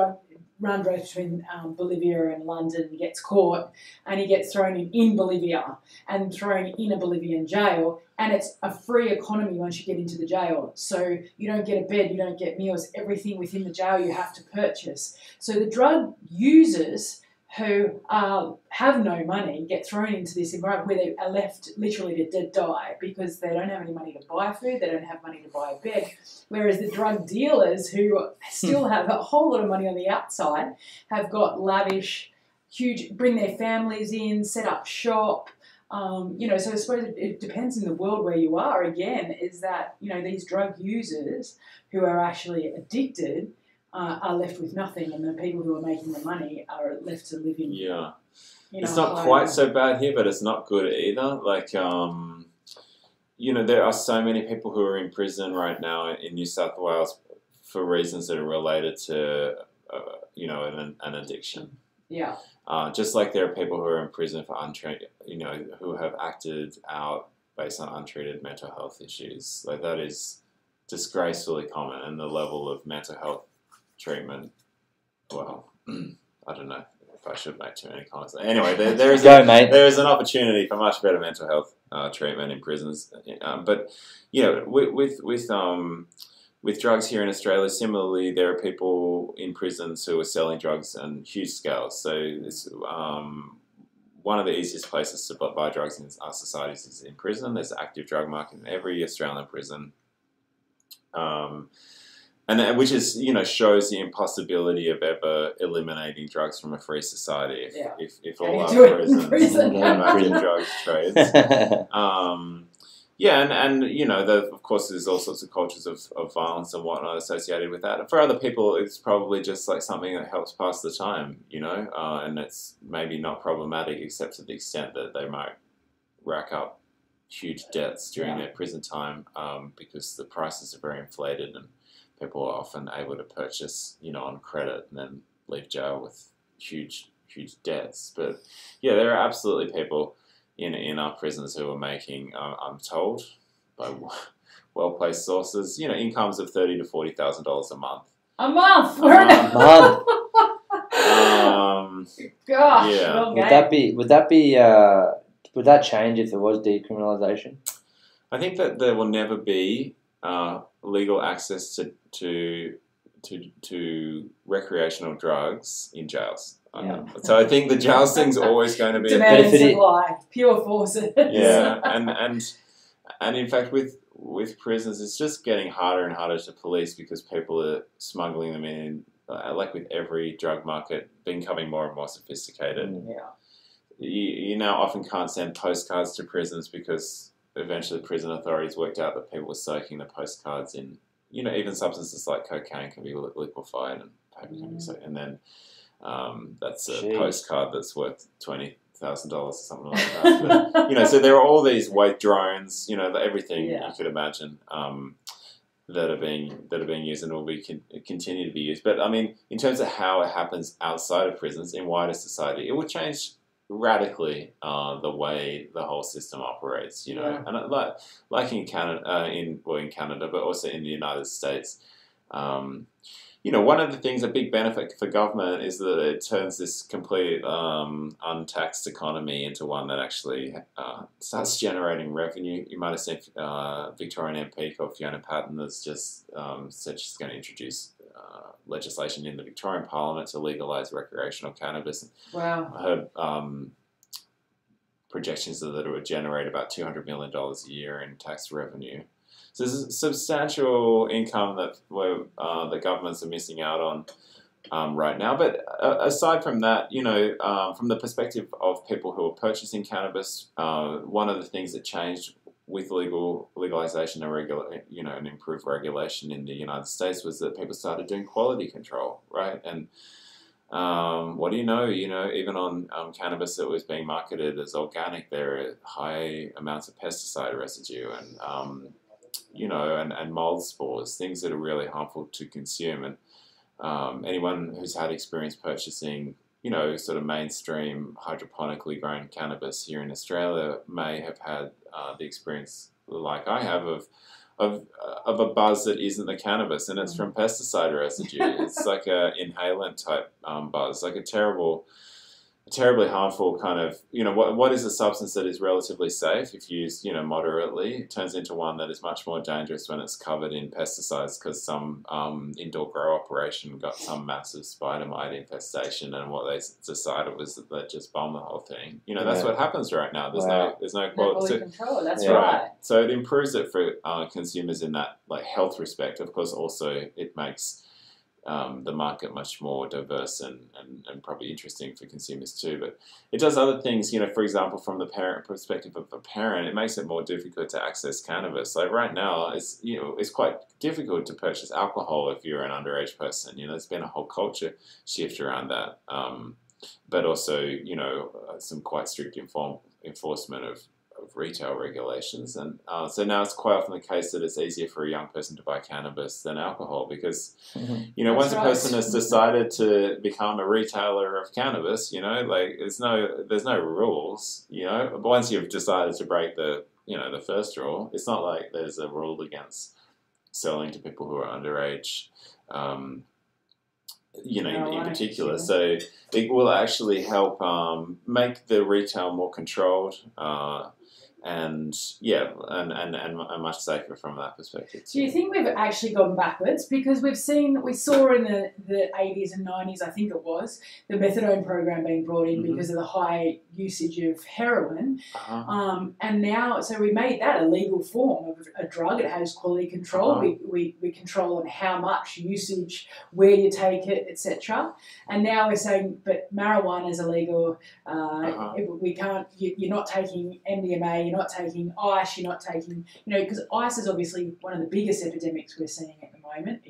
S3: run drugs between Bolivia and London, gets caught, and he gets thrown in Bolivia and thrown in a Bolivian jail, and it's a free economy once you get into the jail. So you don't get a bed, you don't get meals, everything within the jail you have to purchase. So the drug users who have no money get thrown into this environment where they are left literally to die because they don't have any money to buy food, they don't have money to buy a bed. Whereas the drug dealers, who still have a whole lot of money on the outside, have got lavish, huge, bring their families in, set up shop, So I suppose it depends in the world where you are. Again, is that these drug users who are actually addicted are left with nothing, and the people who are making the money are left to live in.
S2: Yeah, it's not quite so bad here, but it's not good either. Like, there are so many people who are in prison right now in New South Wales for reasons that are related to, an addiction.
S3: Yeah.
S2: Just like there are people who are in prison for who have acted out based on untreated mental health issues. Like, that is disgracefully common, and the level of mental health treatment, well, I don't know if I should make too many comments. Anyway, there is an opportunity for much better mental health treatment in prisons. But with drugs here in Australia, similarly, there are people in prisons who are selling drugs on huge scales. So it's one of the easiest places to buy drugs in our societies is in prison. There's an active drug market in every Australian prison. And which is, shows the impossibility of ever eliminating drugs from a free society if all our prisons have active drug trades. Of course, there's all sorts of cultures of violence and whatnot associated with that. For other people, it's probably just like something that helps pass the time, and it's maybe not problematic except to the extent that they might rack up huge debts during their prison time because the prices are very inflated and people are often able to purchase, on credit and then leave jail with huge debts. But yeah, there are absolutely people in our prisons who are making, I'm told by well-placed sources, incomes of $30,000 to $40,000 a month.
S3: A month. Gosh.
S2: Yeah.
S1: Would that change if there was decriminalisation?
S2: I think that there will never be legal access to recreational drugs in jails. So I think the jails thing's always going to be
S3: demand and supply, pure forces.
S2: Yeah, and in fact with prisons, it's just getting harder and harder to police because people are smuggling them in. Like with every drug market, becoming more and more sophisticated.
S3: Yeah.
S2: You now often can't send postcards to prisons because eventually prison authorities worked out that people were soaking the postcards in, even substances like cocaine can be liquefied and paper can be soaked. And then that's a postcard that's worth $20,000 or something like that. But, so there are all these white drones, everything you could imagine that are being used and will continue to be used. But I mean, in terms of how it happens outside of prisons in wider society, it will change radically the way the whole system operates, and like in Canada, in Canada, but also in the United States. One of the things, a big benefit for government is that it turns this complete untaxed economy into one that actually starts generating revenue. You might have seen Victorian MP called Fiona Patten has just said she's going to introduce legislation in the Victorian Parliament to legalise recreational cannabis.
S3: Wow.
S2: I heard projections that it would generate about $200 million a year in tax revenue. So there's a substantial income that the governments are missing out on right now. But aside from that, from the perspective of people who are purchasing cannabis, one of the things that changed with legalization and improved regulation in the United States was that people started doing quality control, right? And what do you know? Even on cannabis that was being marketed as organic, there are high amounts of pesticide residue and mold spores, things that are really harmful to consume. And anyone who's had experience purchasing, sort of mainstream hydroponically grown cannabis here in Australia may have had the experience like I have of a buzz that isn't the cannabis, and it's from pesticide residue. It's like a inhalant type buzz, like a terribly harmful kind of, what is a substance that is relatively safe if used, moderately? It turns into one that is much more dangerous when it's covered in pesticides because some indoor grow operation got some massive spider mite infestation, and what they decided was that they'd just bomb the whole thing. That's what happens right now. There's no
S3: quality control. That's right.
S2: So it improves it for consumers in that health respect. Of course, also it makes the market much more diverse and probably interesting for consumers too. But it does other things, for example, from the parent perspective of a parent, it makes it more difficult to access cannabis. Like right now, it's quite difficult to purchase alcohol if you're an underage person. There's been a whole culture shift around that. But also, some quite strict enforcement of retail regulations. And so now it's quite often the case that it's easier for a young person to buy cannabis than alcohol because, once a person has decided to become a retailer of cannabis, like there's no rules, but once you've decided to break the first rule, it's not like there's a rule against selling to people who are underage. In particular. So it will actually help make the retail more controlled and much safer from that perspective too.
S3: Do you think we've actually gone backwards? Because we saw in the 80s and 90s, I think it was, the methadone program being brought in because of the high usage of heroin. And now, so we made that a legal form of a drug. It has quality control. We control on how much usage, where you take it, etc. And now we're saying, but marijuana is illegal. We can't, you're not taking MDMA, you're not taking ice, you're not taking, because ice is obviously one of the biggest epidemics we're seeing at the moment.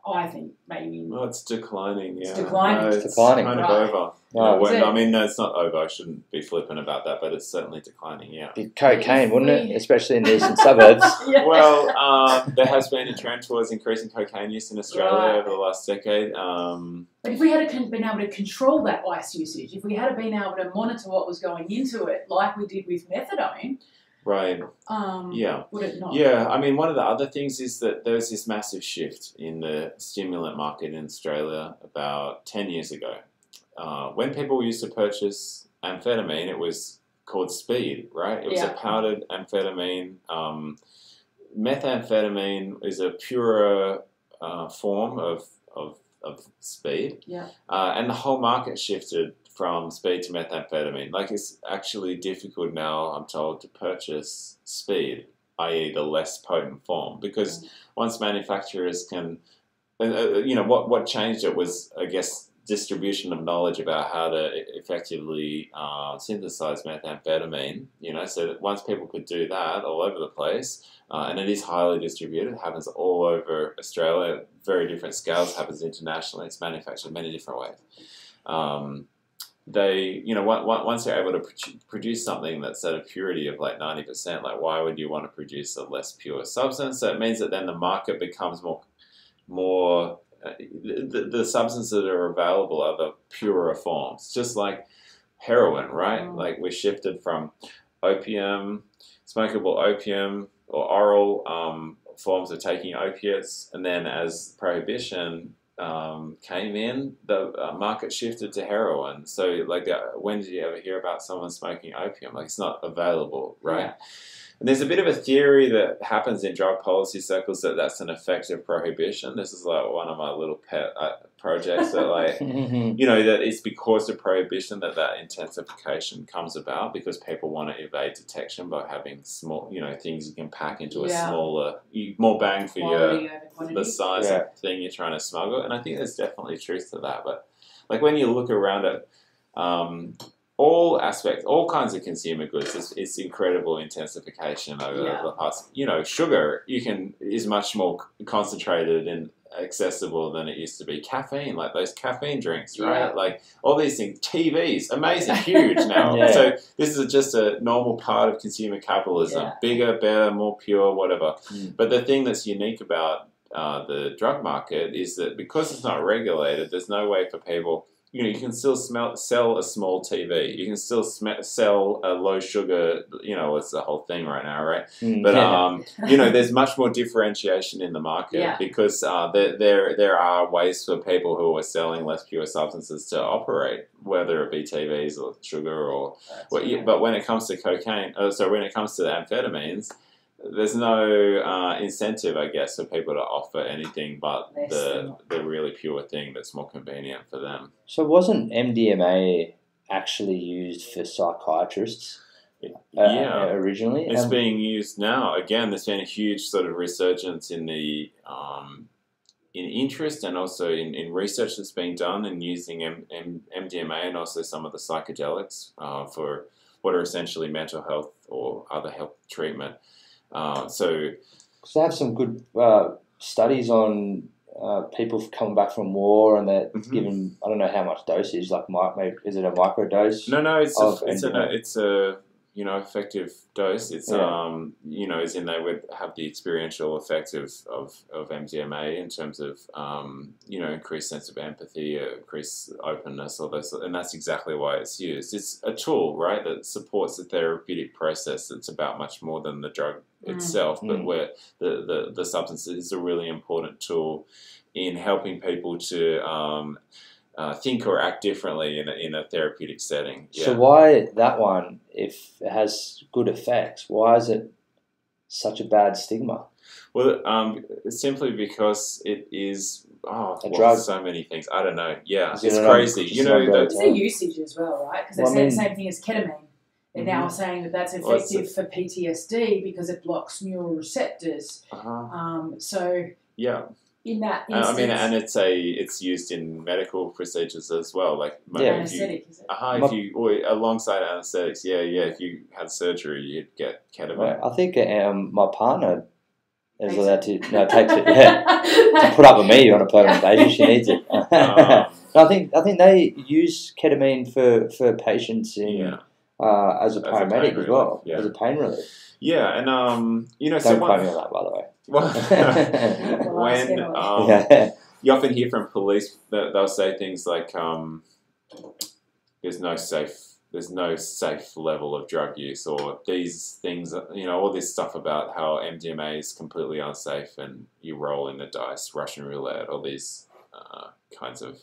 S3: I think maybe.
S2: Well, it's declining. Yeah,
S3: it's declining.
S1: It's declining.
S2: Kind of over. No, it's not over. I shouldn't be flippant about that, but it's certainly declining. Yeah.
S1: Be cocaine, wouldn't it? Especially in the eastern suburbs.
S3: Yeah.
S2: Well, there has been a trend towards increasing cocaine use in Australia over the last decade.
S3: But if we had been able to control that ice usage, if we had been able to monitor what was going into it, like we did with methadone.
S2: Right.
S3: Would it not?
S2: Yeah. I mean, one of the other things is that there was this massive shift in the stimulant market in Australia about 10 years ago. When people used to purchase amphetamine, it was called speed, right? It was a powdered amphetamine. Methamphetamine is a purer form of speed.
S3: Yeah.
S2: And the whole market shifted from speed to methamphetamine. Like it's actually difficult now, I'm told, to purchase speed, i.e. the less potent form, because once manufacturers can, what changed it was, I guess, distribution of knowledge about how to effectively synthesize methamphetamine, so that once people could do that all over the place, and it is highly distributed, it happens all over Australia, very different scales, happens internationally, it's manufactured in many different ways. They, once they're able to produce something that's at a purity of like 90%, like why would you want to produce a less pure substance? So it means that then the market becomes more the substances that are available are the purer forms, just like heroin, right? Like we shifted from opium, smokable opium, or oral forms of taking opiates, and then as prohibition came in, the market shifted to heroin. So, when did you ever hear about someone smoking opium? Like, it's not available, right?
S3: Yeah.
S2: And there's a bit of a theory that happens in drug policy circles that that's an effect of prohibition. This is like one of my little pet projects that that it's because of prohibition that intensification comes about, because people want to evade detection by having small, things you can pack into a smaller, more bang for the size of thing you're trying to smuggle. And I think there's definitely truth to that. But like when you look around at all aspects, all kinds of consumer goods, it's incredible intensification over the past. Sugar is much more concentrated and accessible than it used to be. Caffeine, like those caffeine drinks, right?
S3: Yeah.
S2: Like all these things. TVs, amazing, huge now. So this is just a normal part of consumer capitalism.
S3: Yeah.
S2: Bigger, better, more pure, whatever. But the thing that's unique about the drug market is that because it's not regulated, there's no way for people. You can still sell a small TV. You can still sell a low sugar. It's the whole thing right now, right? But there's much more differentiation in the market because there are ways for people who are selling less pure substances to operate, whether it be TVs or sugar or. But when it comes to cocaine, when it comes to the amphetamines, there's no incentive, I guess, for people to offer anything but the really pure thing that's more convenient for them.
S1: So wasn't MDMA actually used for psychiatrists originally?
S2: It's being used now. Again, there's been a huge sort of resurgence in the interest and also in research that's being done in using MDMA and also some of the psychedelics for what are essentially mental health or other health treatment. So
S1: they have some good studies on people coming back from war, and they're given, I don't know how much dosage, like maybe, is it a micro dose?
S2: No, it's a effective dose. It's as in they would have the experiential effect of MDMA in terms of increased sense of empathy, increased openness, all those, and that's exactly why it's used. It's a tool, right, that supports the therapeutic process. It's about much more than the drug itself, but where the substance is a really important tool in helping people to think or act differently in a therapeutic setting. Yeah.
S1: So why that one, if it has good effects, why is it such a bad stigma?
S2: Well, simply because it is
S1: a drug.
S2: So many things. I don't know. Yeah,
S1: Is
S2: it's
S1: it
S2: crazy.
S3: It's the usage as well, right? Because they're saying the same thing as ketamine. They're now saying that that's effective for PTSD because it blocks neural receptors. So
S2: yeah.
S3: In that instance,
S2: and it's used in medical procedures as well, like
S3: anesthetic, is it?
S2: Alongside anesthetics, if you had surgery, you'd get ketamine.
S1: Right. I think my partner is allowed to takes it, to put up with me on a permanent basis. She needs it. I think they use ketamine for patients as a paramedic as well, as a pain relief.
S2: Yeah, and
S1: don't quote me on that, by the way.
S2: When you often hear from police that they'll say things like, "There's no safe level of drug use," or these things, all this stuff about how MDMA is completely unsafe and you roll in the dice, Russian roulette, all these kinds of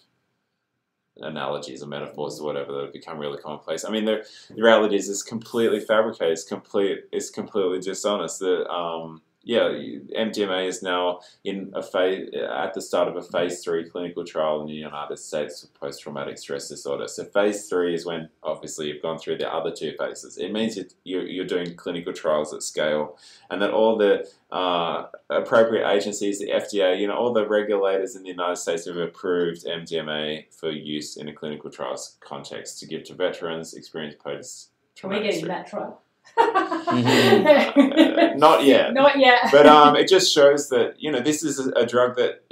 S2: analogies or metaphors or whatever that have become really commonplace. I mean, the reality is it's completely fabricated. It's completely dishonest. MDMA is now at the start of a phase 3 clinical trial in the United States for post-traumatic stress disorder. So phase 3 is when obviously you've gone through the other 2 phases. It means you're doing clinical trials at scale, and that all the appropriate agencies, the FDA, all the regulators in the United States have approved MDMA for use in a clinical trials context to give to veterans experienced post-traumatic stress.
S3: Are we getting that trial?
S2: Not yet.
S3: Not yet.
S2: But it just shows that this is a drug that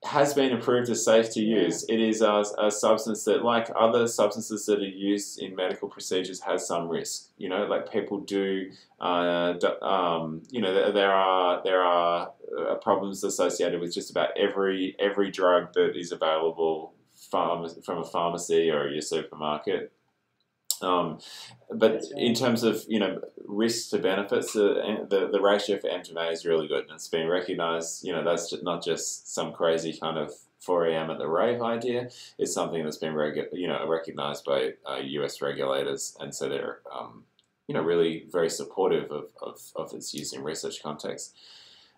S2: has been approved as safe to use. It is a substance that, like other substances that are used in medical procedures, has some risk. Like people do. There are problems associated with just about every drug that is available from a pharmacy or your supermarket. But in terms of risks to benefits, the ratio for MDMA is really good, and it's been recognised. That's not just some crazy kind of 4 a.m. at the rave idea. It's something that's been recognised by US regulators, and so they're really very supportive of its use in research context.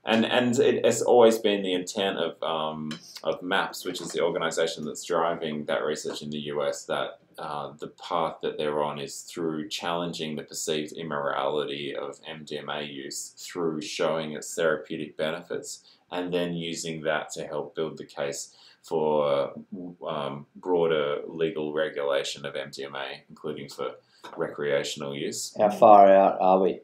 S2: And it has always been the intent of MAPS, which is the organisation that's driving that research in the US, that the path that they're on is through challenging the perceived immorality of MDMA use through showing its therapeutic benefits, and then using that to help build the case for broader legal regulation of MDMA, including for recreational use.
S1: How far out are we?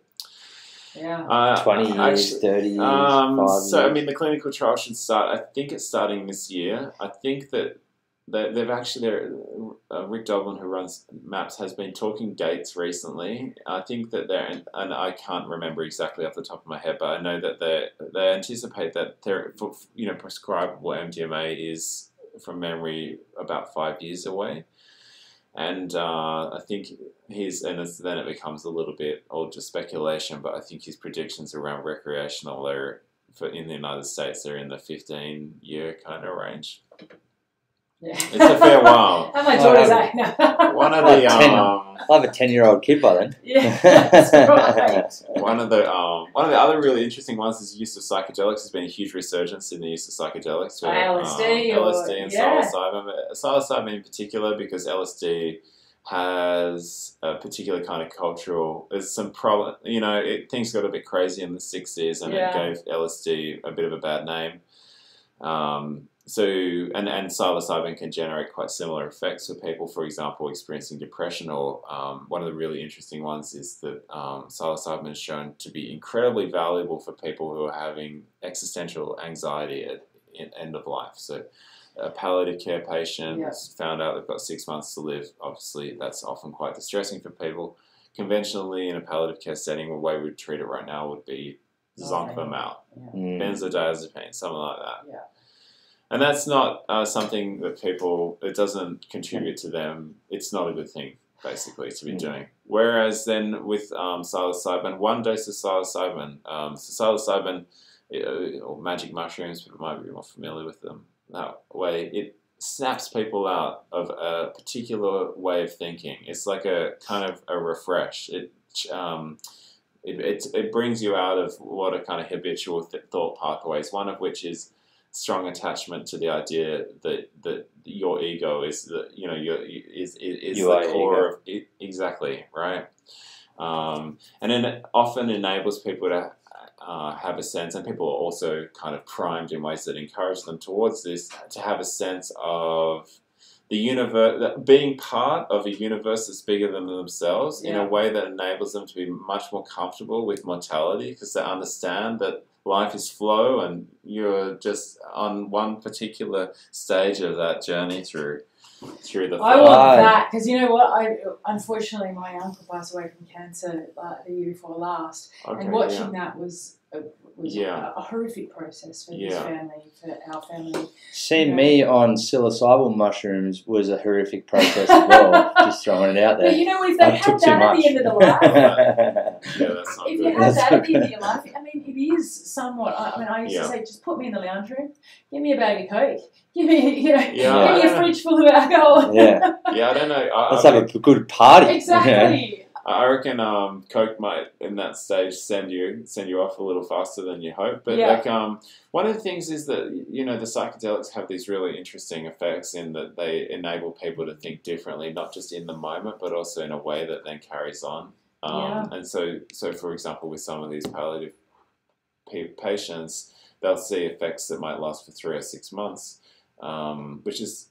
S3: Yeah.
S1: 20 years, 30 years, 5 years.
S2: So, I mean, the clinical trial should start, I think it's starting this year. I think that they've actually, Rick Doblin, who runs MAPS, has been talking dates recently. I think that and I can't remember exactly off the top of my head, but I know that they anticipate that prescribable MDMA is, from memory, about 5 years away. And I think then it becomes a little bit all just speculation, but I think his predictions around recreational in the United States are in the 15-year kind of range.
S3: Yeah.
S2: It's a fair while.
S3: How much old is that? No.
S2: One of the
S1: I'll have a 10-year-old kid by then.
S3: Yeah, that's right.
S2: One of the other really interesting ones is the use of psychedelics. There's been a huge resurgence in the use of psychedelics. LSD and psilocybin. Psilocybin in particular, because LSD has a particular kind of cultural. There's some problem. Things got a bit crazy in the 60s, and it gave LSD a bit of a bad name. So, and psilocybin can generate quite similar effects for people, for example, experiencing depression, or one of the really interesting ones is that psilocybin is shown to be incredibly valuable for people who are having existential anxiety at end of life. So a palliative care patient has found out they've got 6 months to live. Obviously, that's often quite distressing for people. Conventionally, in a palliative care setting, the way we'd treat it right now would be zonk them out, benzodiazepine, something like that.
S3: Yeah.
S2: And that's not something that people, it doesn't contribute to them. It's not a good thing, basically, to be doing. Whereas then with psilocybin, 1 dose of psilocybin, psilocybin, or magic mushrooms, people might be more familiar with them that way, it snaps people out of a particular way of thinking. It's like a kind of a refresh. It brings you out of what are kind of habitual thought pathways, one of which is strong attachment to the idea that your ego is is the core of it. Exactly, right? And then it often enables people to have a sense, and people are also kind of primed in ways that encourage them towards this, to have a sense of the universe, being part of a universe that's bigger than themselves, in a way that enables them to be much more comfortable with mortality, because they understand that life is flow and you're just on one particular stage of that journey through the flow.
S3: I want that, because you know what? Unfortunately, my uncle passed away from cancer the year before last, and watching that was a horrific process for his family, for our family.
S1: Seeing me on psilocybin mushrooms was a horrific process as well. Just throwing it out there.
S3: But you know, if they had that at the end of the life,
S2: that's not
S3: if
S2: good.
S3: you had that at the end of your life, I mean, it is somewhat. I mean, I used to say, just put me in the lounge room, give me a bag of Coke, give me, give me a fridge full of alcohol.
S2: Yeah, I don't know.
S1: Let's have a good party.
S3: Exactly.
S2: I reckon Coke might, in that stage, send you off a little faster than you hope. But one of the things is that the psychedelics have these really interesting effects in that they enable people to think differently, not just in the moment, but also in a way that then carries on. And so for example, with some of these palliative patients, they'll see effects that might last for 3 or 6 months, which is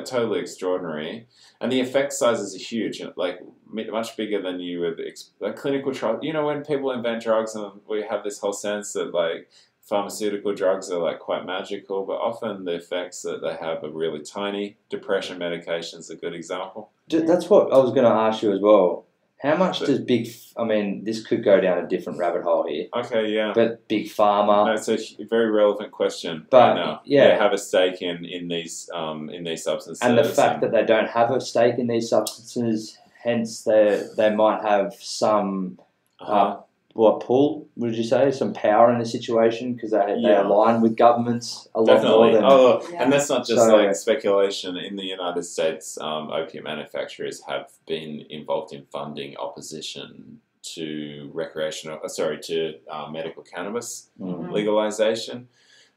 S2: totally extraordinary, and the effect sizes are huge, like much bigger than you would expect. Clinical trial, when people invent drugs, and we have this whole sense that like pharmaceutical drugs are like quite magical, but often the effects that they have are really tiny. Depression medication is a good example.
S1: That's what I was going to ask you as well. How much does this could go down a different rabbit hole here.
S2: Okay, yeah.
S1: But big pharma.
S2: No, it's a very relevant question.
S1: But
S2: right now. They have a stake in these substances.
S1: And the fact that they don't have a stake in these substances, hence they might have some pull, would you say, some power in the situation, because they align with governments a lot more than...
S2: And that's not just like speculation. In the United States, opiate manufacturers have been involved in funding opposition to medical cannabis legalization,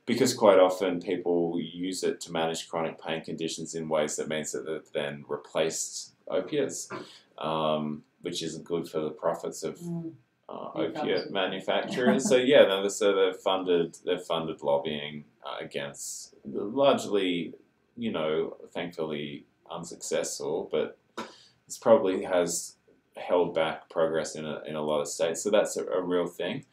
S2: because quite often people use it to manage chronic pain conditions in ways that means that they've then replaced opiates, which isn't good for the profits of opiate manufacturers. So they've funded lobbying against largely, thankfully unsuccessful, but this probably has held back progress in a lot of states. So that's a real thing.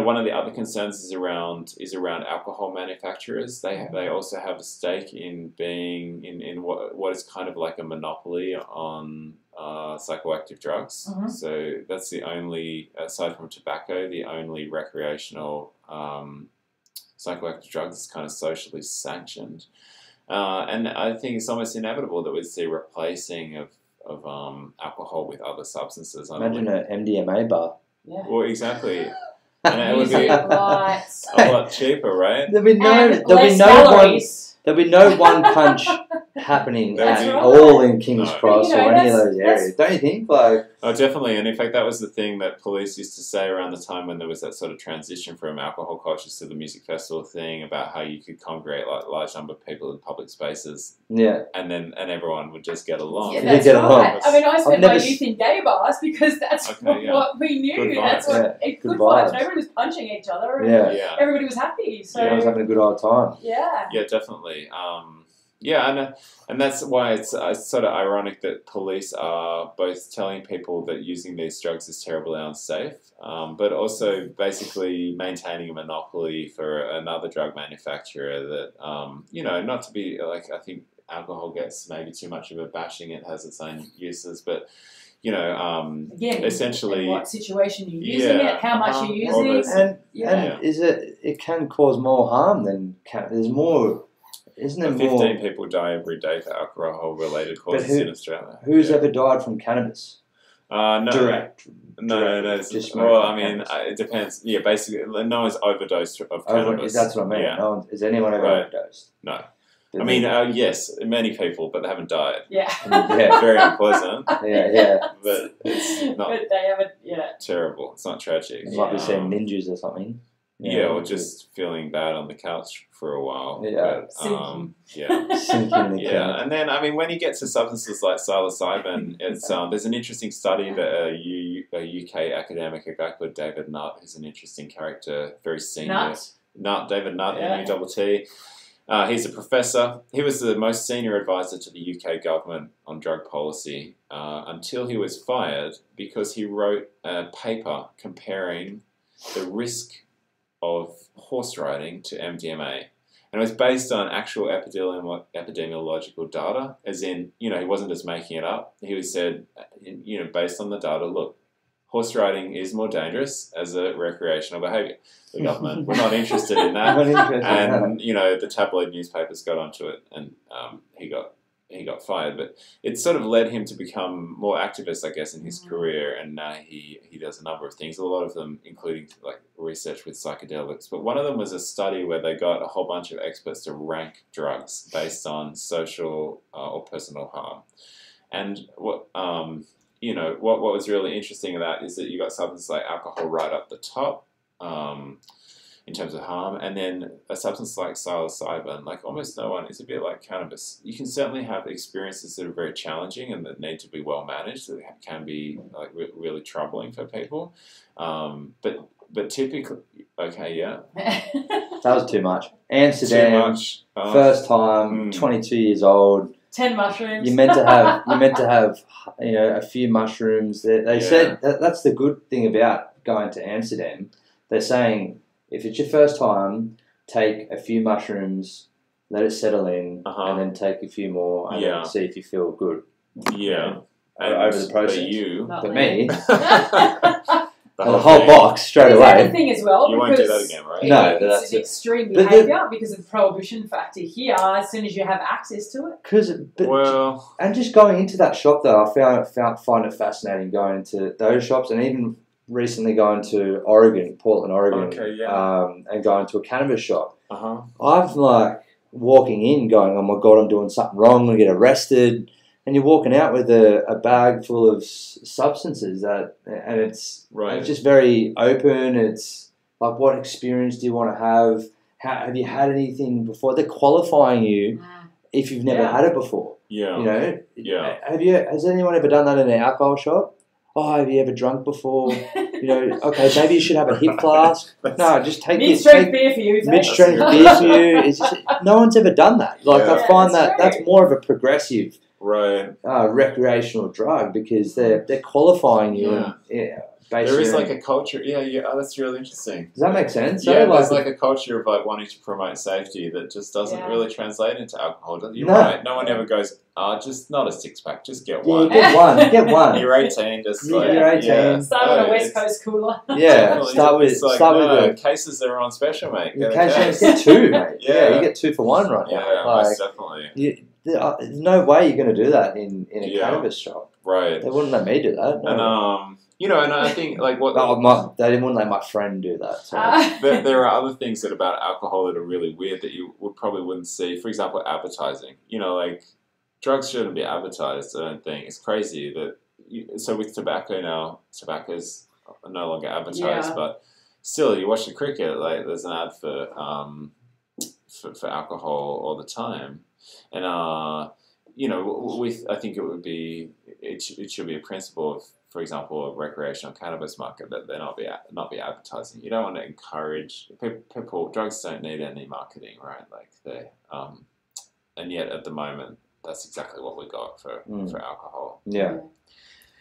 S2: One of the other concerns is around alcohol manufacturers. They also have a stake in being in what is kind of like a monopoly on psychoactive drugs. So that's the only, aside from tobacco, the only recreational psychoactive drug that's kind of socially sanctioned. And I think it's almost inevitable that we'd see replacing of alcohol with other substances.
S1: Imagine an MDMA bar.
S3: Yeah.
S2: Well, exactly. And it would be a lot cheaper, right?
S1: There'll be no one punch happening
S2: That's
S1: at
S3: right.
S1: all in King's
S2: No.
S1: Cross
S3: You know,
S1: or any of
S3: that's-
S1: those areas. Don't you think? Like,
S2: Oh, definitely. And in fact, that was the thing that police used to say around the time when there was that sort of transition from alcohol cultures to the music festival thing about how you could congregate like a large number of people in public spaces,
S1: yeah,
S2: and everyone would just get along.
S3: Yeah,
S1: You
S3: that's
S1: get along.
S3: right. I mean, I spent
S1: I've never
S3: my
S1: s-
S3: youth in gay bars because that's
S2: Okay, yeah.
S3: what we knew.
S2: Good
S3: That's
S2: vibes.
S3: what
S1: Yeah,
S3: good
S1: good
S3: vibes.
S1: vibes.
S3: Nobody was punching each other, and
S1: yeah.
S2: Yeah.
S3: everybody was happy. So
S1: I was having a good old time.
S3: yeah.
S2: Yeah, definitely. And that's why it's sort of ironic that police are both telling people that using these drugs is terribly unsafe, but also basically maintaining a monopoly for another drug manufacturer that, not to be like, I think alcohol gets maybe too much of a bashing. It has its own uses, but,
S3: Again,
S2: essentially,
S3: in what situation you're using
S2: yeah,
S3: it, how much
S2: uh-huh.
S3: you're
S2: All
S3: using.
S2: those-
S1: And
S3: Yeah.
S1: is it can cause more harm than there's more, isn't there
S2: 15
S1: more?
S2: people die every day for alcohol-related causes
S1: who-
S2: in Australia.
S1: Who's
S2: Yeah.
S1: ever died from cannabis?
S2: No.
S1: Direct.
S2: No.
S1: Just
S2: Just,
S1: smoking
S2: well, I mean,
S1: cannabis.
S2: it depends. Yeah, basically, no one's overdosed of
S1: Over,
S2: cannabis.
S1: that's what I mean.
S2: Yeah.
S1: No one, is anyone ever
S2: Right.
S1: overdosed?
S2: No. I mean, yes, many people, but they haven't died.
S3: Yeah.
S1: Yeah.
S2: Very unpleasant,
S1: yeah.
S2: but it's not
S3: But they haven't. Yeah.
S2: terrible. It's not tragic.
S1: You might be seeing
S2: Um,
S1: ninjas or something.
S2: Yeah, or just feeling bad on the couch for a while.
S1: Yeah.
S2: But,
S3: Sinking.
S2: yeah.
S1: sinking in the
S2: Yeah,
S1: can.
S2: and then I mean, when you get to substances like psilocybin, it's there's an interesting study that a UK academic, a guy called David Nutt, who's an interesting character, very senior. David Nutt,
S3: Yeah.
S2: N-U-T-T. He's a professor. He was the most senior advisor to the UK government on drug policy until he was fired because he wrote a paper comparing the risk of horse riding to MDMA. And it was based on actual epidemiological data, as in, he wasn't just making it up. He said, based on the data, look, horse riding is more dangerous as a recreational behaviour. The government, we're not interested in that.
S1: Not interested in that.
S2: And, the tabloid newspapers got onto it and he got fired. But it sort of led him to become more activist, I guess, in his career. And now he does a number of things, a lot of them including like research with psychedelics. But one of them was a study where they got a whole bunch of experts to rank drugs based on social or personal harm. And what was really interesting about is that you got substances like alcohol right up the top in terms of harm, and then a substance like psilocybin, like almost no one, is a bit like cannabis. You can certainly have experiences that are very challenging and that need to be well managed, that can be like really troubling for people. But typically, okay, yeah,
S1: That was too much. Amsterdam,
S2: too much.
S1: first time, 22 years old.
S3: 10 mushrooms.
S1: You're meant to have a few mushrooms. They
S2: Yeah.
S1: said that's the good thing about going to Amsterdam. They're saying if it's your first time, take a few mushrooms, let it settle in, and then take a few more and
S2: Yeah.
S1: then see if you feel good.
S2: Yeah.
S1: Over the process.
S2: But you,
S3: Not
S1: But
S3: me.
S1: me,
S2: the
S1: the whole
S2: thing.
S1: box straight
S3: There's
S1: away.
S3: another thing as well.
S2: You won't do
S3: because
S2: that again, right?
S1: No, but
S3: it's
S1: that's
S3: an
S1: it.
S3: extreme
S1: But the-
S3: behaviour because of the prohibition factor here. As soon as you have access to it,
S2: Well,
S1: And just going into that shop though, I find it fascinating going into those shops, and even recently going to Portland, Oregon,
S2: Okay, yeah.
S1: and going to a cannabis shop.
S2: uh-huh.
S1: I've like walking in, going, "Oh my god, I'm doing something wrong. I'm gonna get arrested." And you're walking out with a bag full of substances and it's
S2: Right.
S1: just very open. It's like, what experience do you want to have? Have you had anything before? They're qualifying you if you've never
S3: Yeah.
S1: had it before.
S2: Yeah. Yeah.
S1: Has anyone ever done that in an alcohol shop? Oh, have you ever drunk before? Okay, maybe you should have a hip flask. No, just take
S3: mid-strength beer for you.
S1: mid-strength
S2: That's-
S1: beer for you. It's just, no one's ever done that. Like
S2: Yeah.
S1: I find
S3: that's
S1: that's
S3: true.
S1: more of a progressive
S2: Right.
S1: recreational drug because they're qualifying you.
S2: Yeah.
S1: And,
S2: There is
S1: basically.
S2: like a culture. Yeah. Oh, that's really interesting.
S1: Does that make sense?
S2: Yeah,
S1: So,
S2: there's like a culture of like wanting to promote safety that just doesn't
S3: Yeah.
S2: really translate into alcohol. You're
S1: No.
S2: right. No one ever goes, just not a 6-pack, just get
S1: yeah,
S2: one.
S1: get one. Get one.
S2: You're 18, just
S1: You're
S2: like
S1: 18.
S2: Yeah.
S3: Start on
S2: No,
S3: a West
S2: it's-
S3: Coast cooler.
S1: Yeah,
S2: definitely-
S1: start with
S2: it's like,
S1: start
S2: no,
S1: with
S2: cases are on special, mate.
S1: the
S2: Get a
S1: case.
S2: case.
S1: Get two, mate.
S2: Yeah.
S1: You get 2 for 1 right
S2: Yeah,
S1: now.
S2: most
S1: Like,
S2: definitely.
S1: there's no way you're going to do that in a
S2: Yeah.
S1: cannabis shop.
S2: Right.
S1: They wouldn't let me do that. No.
S2: And and I think like what
S1: They didn't let my friend do that. So.
S2: there are other things that about alcohol that are really weird that you probably wouldn't see. For example, advertising. Like drugs shouldn't be advertised. I don't think it's crazy that. So with tobacco now, tobacco's no longer advertised, but still, you watch the cricket, like there's an ad for alcohol all the time, and I think it should be a principle of, for example, a recreational cannabis market that they not be advertising. You don't want to encourage people. Drugs don't need any marketing, right? Like and yet at the moment, that's exactly what we got for alcohol.
S1: Yeah.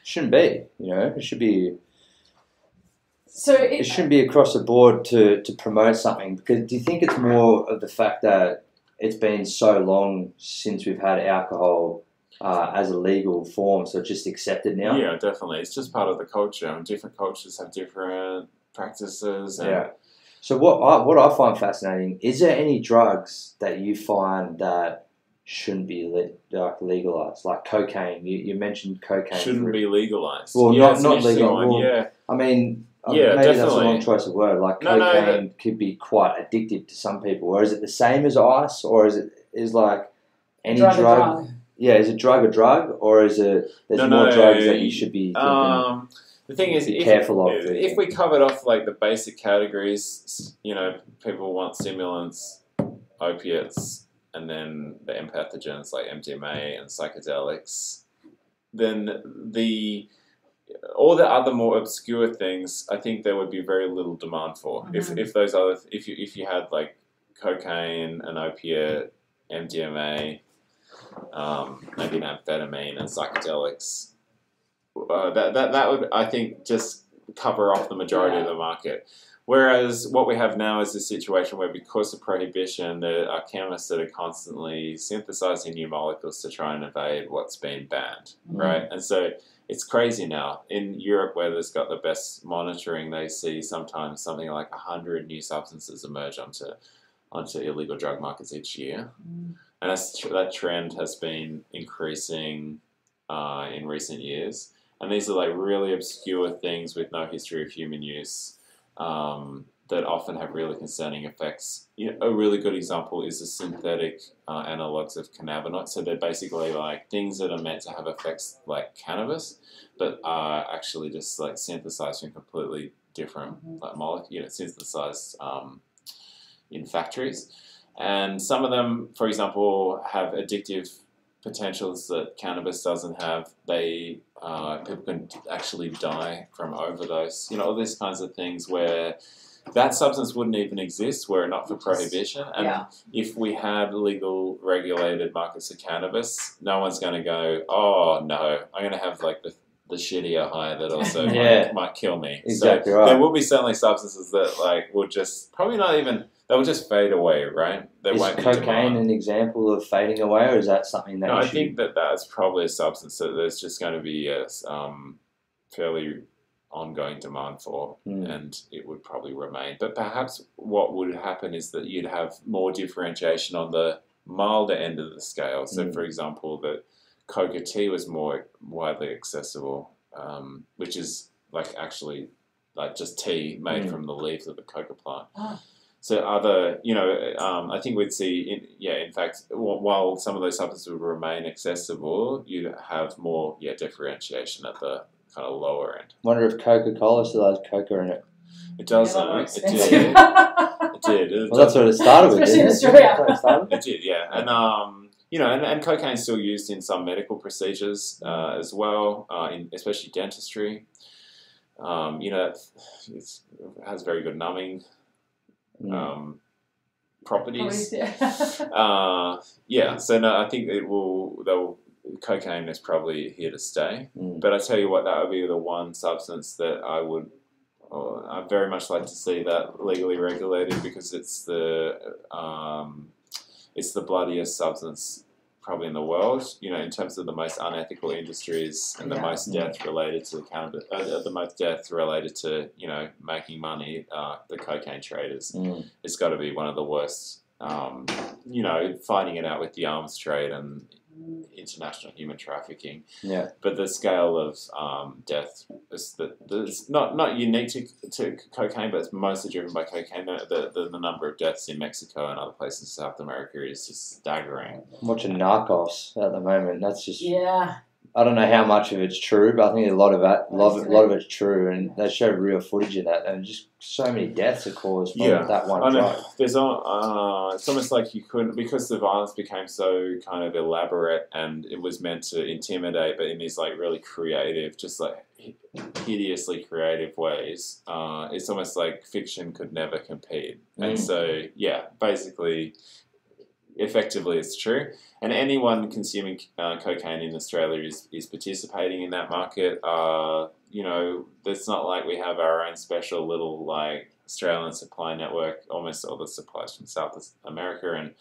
S1: Shouldn't be, it should be.
S3: So
S1: it shouldn't be across the board to promote something, because do you think it's more of the fact that it's been so long since we've had alcohol as a legal form, so it's just accepted now?
S2: Yeah, definitely. It's just part of the culture, and different cultures have different practices. And
S1: yeah. So what I find fascinating, is there any drugs that you find that shouldn't be legalized, like cocaine? You mentioned cocaine
S2: shouldn't be legalized.
S1: Well,
S2: yeah,
S1: not legal. Well,
S2: yeah,
S1: I mean,
S2: yeah,
S1: maybe
S2: definitely.
S1: that's a wrong choice of word. Like cocaine could be quite addictive to some people. Or is it the same as ice, or is like any drug? Yeah, is it drug a drug, or is it there's more drugs that you should be thinking?
S2: The thing is,
S1: careful of
S2: if we covered off like the basic categories, people want stimulants, opiates, and then the empathogens like MDMA and psychedelics, then all the other more obscure things, I think there would be very little demand for.
S3: Mm-hmm.
S2: If you had like cocaine, an opiate, MDMA, maybe an amphetamine and psychedelics, that would, I think, just cover off the majority of the market. Whereas what we have now is a situation where, because of prohibition, there are chemists that are constantly synthesizing new molecules to try and evade what's been banned, right? And so it's crazy now. In Europe, where there's got the best monitoring, they see sometimes something like 100 new substances emerge onto illegal drug markets each year. And that trend has been increasing in recent years. And these are like really obscure things with no history of human use, that often have really concerning effects. A really good example is the synthetic analogs of cannabinoids. So they're basically like things that are meant to have effects like cannabis, but are actually just like synthesized from completely different like molecules, synthesized in factories. And some of them, for example, have addictive potentials that cannabis doesn't have. People can actually die from overdose. All these kinds of things where that substance wouldn't even exist were it not for prohibition. And if we had legal, regulated markets of cannabis, no one's going to go, oh no, I'm going to have like the shittier high that also might kill me.
S1: Exactly
S2: so
S1: right.
S2: There will be certainly substances that like will just probably not even. They will just fade away, right?
S1: Is cocaine an example of fading away, or is that something that
S2: I think that's probably a substance that there's just going to be a fairly ongoing demand for, and it would probably remain. But perhaps what would happen is that you'd have more differentiation on the milder end of the scale. So, for example, that coca tea was more widely accessible, which is like actually like just tea made from the leaves of the coca plant. So other, I think we'd see, in fact, while some of those substances would remain accessible, you'd have more, differentiation at the kind of lower end.
S1: Wonder if Coca-Cola still has coca in it.
S2: It doesn't.
S3: It
S2: did. It did.
S1: Well, that's what it started with.
S3: Especially in Australia.
S2: It did, yeah. And and cocaine's still used in some medical procedures as well, especially dentistry. It has very good numbing properties. So no, I think cocaine is probably here to stay. But I tell you what, that would be the one substance that I'd very much like to see that legally regulated, because it's the bloodiest substance probably in the world, in terms of the most unethical industries and the most death related to cannabis, the most death related to, making money, the cocaine traders. It's got to be one of the worst, fighting it out with the arms trade, and international human trafficking.
S1: Yeah.
S2: But the scale of death is it's not unique to cocaine, but it's mostly driven by cocaine. The number of deaths in Mexico and other places in South America is just staggering.
S1: I'm watching Narcos at the moment. That's just
S3: Yeah.
S1: I don't know how much of it's true, but I think a lot of it's true, and they showed real footage of that, and just so many deaths are caused from that one drug.
S2: There's it's almost like you couldn't, because the violence became so kind of elaborate, and it was meant to intimidate, but in these like really creative, just like hideously creative ways. It's almost like fiction could never compete, and so basically. Effectively, it's true, and anyone consuming cocaine in Australia is participating in that market. It's not like we have our own special little like Australian supply network. Almost all the supplies from South America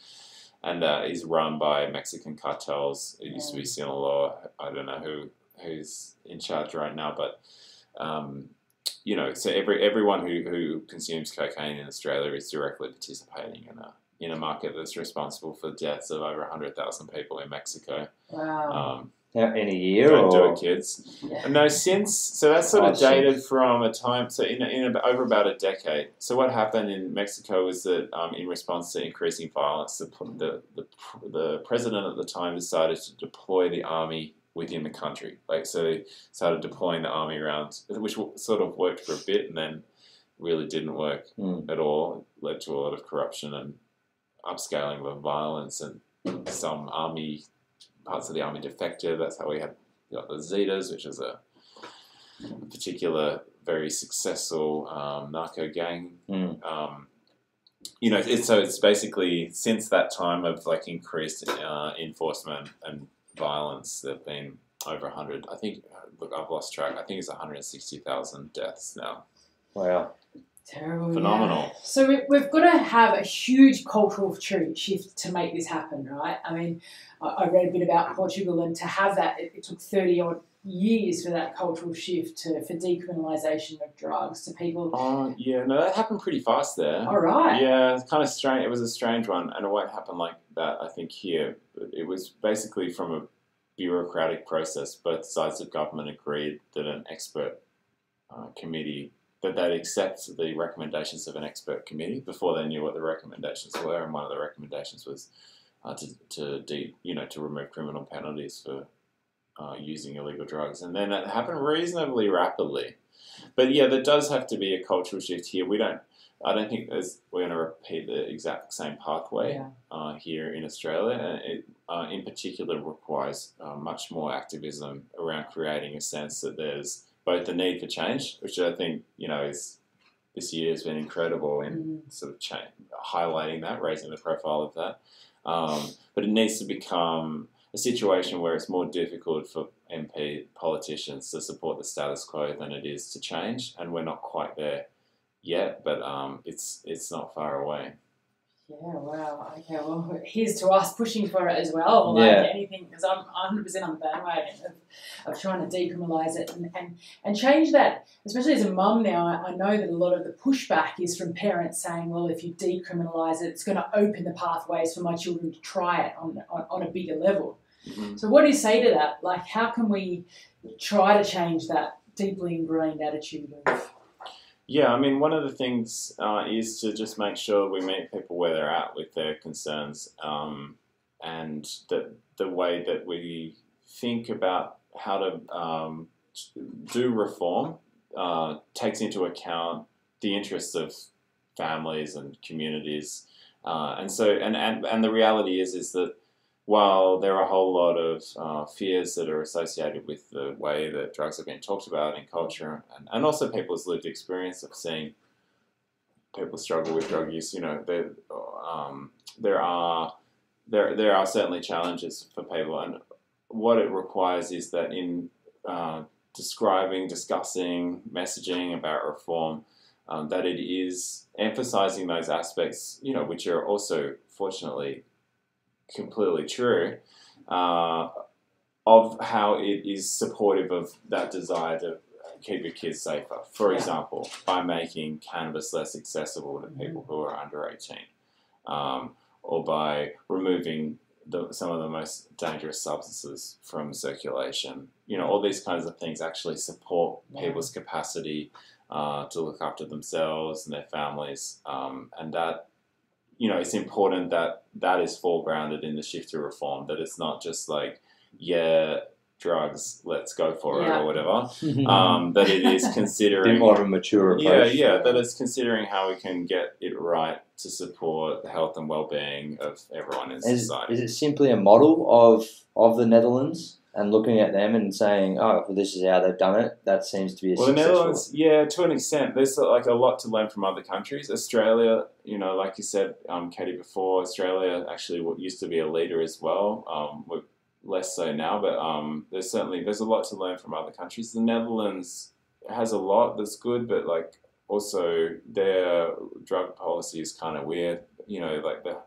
S2: and is run by Mexican cartels. It used to be Sinaloa. I don't know who's in charge right now, but so everyone who consumes cocaine in Australia is directly participating in a market that's responsible for deaths of over 100,000 people in Mexico.
S3: Wow.
S1: In a year?
S2: Don't do it, kids. Yeah. No, so that's sort of dated from a time, so over about a decade. So what happened in Mexico was that in response to increasing violence, the president at the time decided to deploy the army within the country. So they started deploying the army around, which sort of worked for a bit and then really didn't work at all. It led to a lot of corruption and upscaling of violence, and some parts of the army defected. That's how we got the Zetas, which is a particular very successful narco gang. It's basically since that time of like increased enforcement and violence, there've been over 100. I think. Look, I've lost track. I think it's 160,000 deaths now.
S1: Wow.
S3: Terrible.
S2: Phenomenal.
S3: Yeah. So we've got to have a huge cultural shift to make this happen, right? I mean, I read a bit about Portugal, and to have that, it took 30 odd years for that cultural shift for decriminalisation of drugs to people.
S2: Oh, yeah, no, that happened pretty fast there.
S3: All right.
S2: Yeah, it's kind of strange. It was a strange one, and it won't happen like that, I think, here. But it was basically from a bureaucratic process. Both sides of government agreed that an expert committee, that they'd accept the recommendations of an expert committee before they knew what the recommendations were, and one of the recommendations was to remove criminal penalties for using illegal drugs, and then it happened reasonably rapidly. But yeah, there does have to be a cultural shift here. I don't think we're going to repeat the exact same pathway here in Australia, and it in particular requires much more activism around creating a sense that there's both the need for change, which I think is this year has been incredible in sort of highlighting that, raising the profile of that. But it needs to become a situation where it's more difficult for politicians to support the status quo than it is to change, and we're not quite there yet, but it's not far away.
S3: Yeah, wow. Okay, well, here's to us pushing for it as well. Like anything, because I'm 100% on the bandwagon of trying to decriminalise it and change that. Especially as a mum now, I know that a lot of the pushback is from parents saying, well, if you decriminalise it, it's going to open the pathways for my children to try it on a bigger level.
S2: Mm-hmm.
S3: So what do you say to that? Like, how can we try to change that deeply ingrained attitude of...
S2: Yeah, I mean, one of the things is to just make sure we meet people where they're at with their concerns, and that the way that we think about how to do reform takes into account the interests of families and communities, and the reality is that while there are a whole lot of fears that are associated with the way that drugs have been talked about in culture, and also people's lived experience of seeing people struggle with drug use, there are certainly challenges for people, and what it requires is that in discussing, messaging about reform, that it is emphasising those aspects, which are also fortunately completely true, of how it is supportive of that desire to keep your kids safer. For example, by making cannabis less accessible to people who are under 18, or by removing some of the most dangerous substances from circulation. All these kinds of things actually support people's capacity to look after themselves and their families, and that it's important that is foregrounded in the shift to reform. That it's not just like drugs, let's go for it or whatever. That it is considering
S1: a bit more of a mature approach.
S2: That it's considering how we can get it right to support the health and well-being of everyone in society.
S1: Is it simply a model of the Netherlands and looking at them and saying, oh, well, this is how they've done it? That seems to be
S2: the Netherlands, to an extent. There's like a lot to learn from other countries. Australia, like you said, Katie, before, Australia actually used to be a leader as well. Less so now, but there's a lot to learn from other countries. The Netherlands has a lot that's good, but like also their drug policy is kind of weird. Like the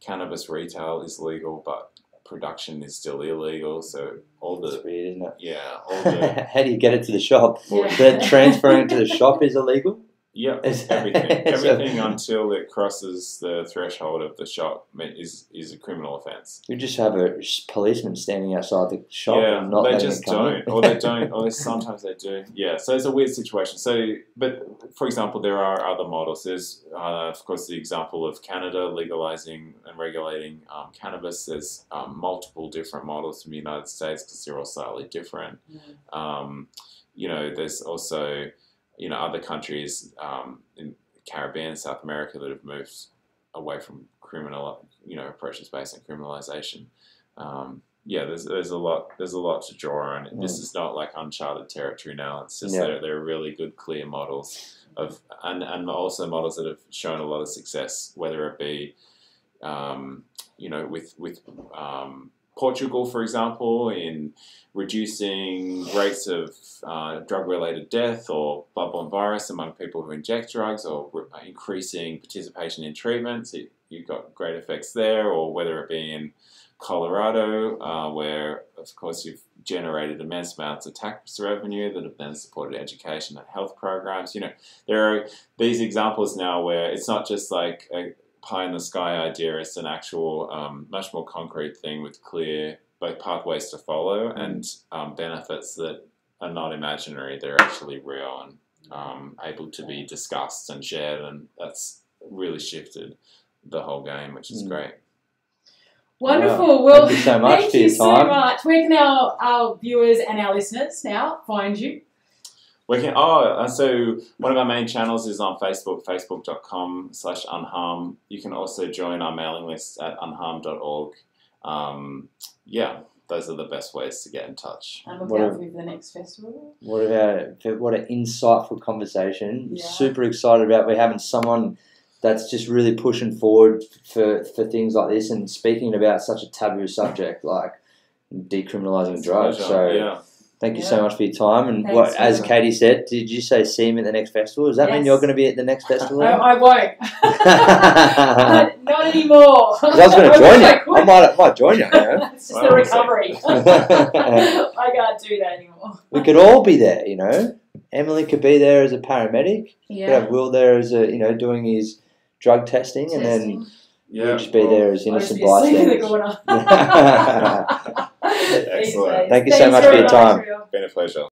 S2: cannabis retail is legal, but production is still illegal. So
S1: That's weird, isn't it?
S2: Yeah. All the
S1: How do you get it to the shop?
S3: Yeah.
S1: They're transferring it to the shop is illegal?
S2: yeah, everything until it crosses the threshold of the shop is a criminal offence.
S1: You just have a policeman standing outside the shop and not
S2: they
S1: letting
S2: just
S1: it come in.
S2: don't, or they don't, or sometimes they do. Yeah, so it's a weird situation. So, but for example, there are other models. There's, of course, the example of Canada legalizing and regulating cannabis. There's multiple different models from the United States because they're all slightly different. There's also other countries in Caribbean, South America that have moved away from approaches based on criminalization. There's a lot to draw on. This is not like uncharted territory now. It's just they're really good, clear models and also models that have shown a lot of success, whether it be with Portugal, for example, in reducing rates of drug-related death or blood-borne virus among people who inject drugs, or increasing participation in treatments. You've got great effects there, or whether it be in Colorado, where, of course, you've generated immense amounts of tax revenue that have then supported education and health programs. There are these examples now where it's not just like a pie-in-the-sky idea. It's an actual, much more concrete thing with clear both pathways to follow and benefits that are not imaginary. They're actually real and able to be discussed and shared, and that's really shifted the whole game, which is great.
S3: Wonderful. Well,
S1: thank you so much for your time.
S3: So much. Where can our viewers and our listeners now find you?
S2: So one of our main channels is on Facebook, facebook.com/unharm. You can also join our mailing list at unharm.org. Those are the best ways to get in touch.
S3: And look out for the next festival.
S1: What an insightful conversation.
S3: Yeah.
S1: Super excited about we're having someone that's just really pushing forward for things like this and speaking about such a taboo subject like decriminalising drugs. So thank you so much for your time. And as Katie said, did you say see him at the next festival? Does that mean you're going to be at the next festival?
S3: I won't. Not anymore.
S1: I was going to join you. I might join you.
S3: It's just the recovery. I can't do that anymore.
S1: We could all be there, Emily could be there as a paramedic.
S3: Yeah.
S1: Could have Will there as doing his drug testing. And then we'll just be there as innocent bystanders.
S2: Excellent.
S1: Thank you so much for your time.
S2: Been a pleasure.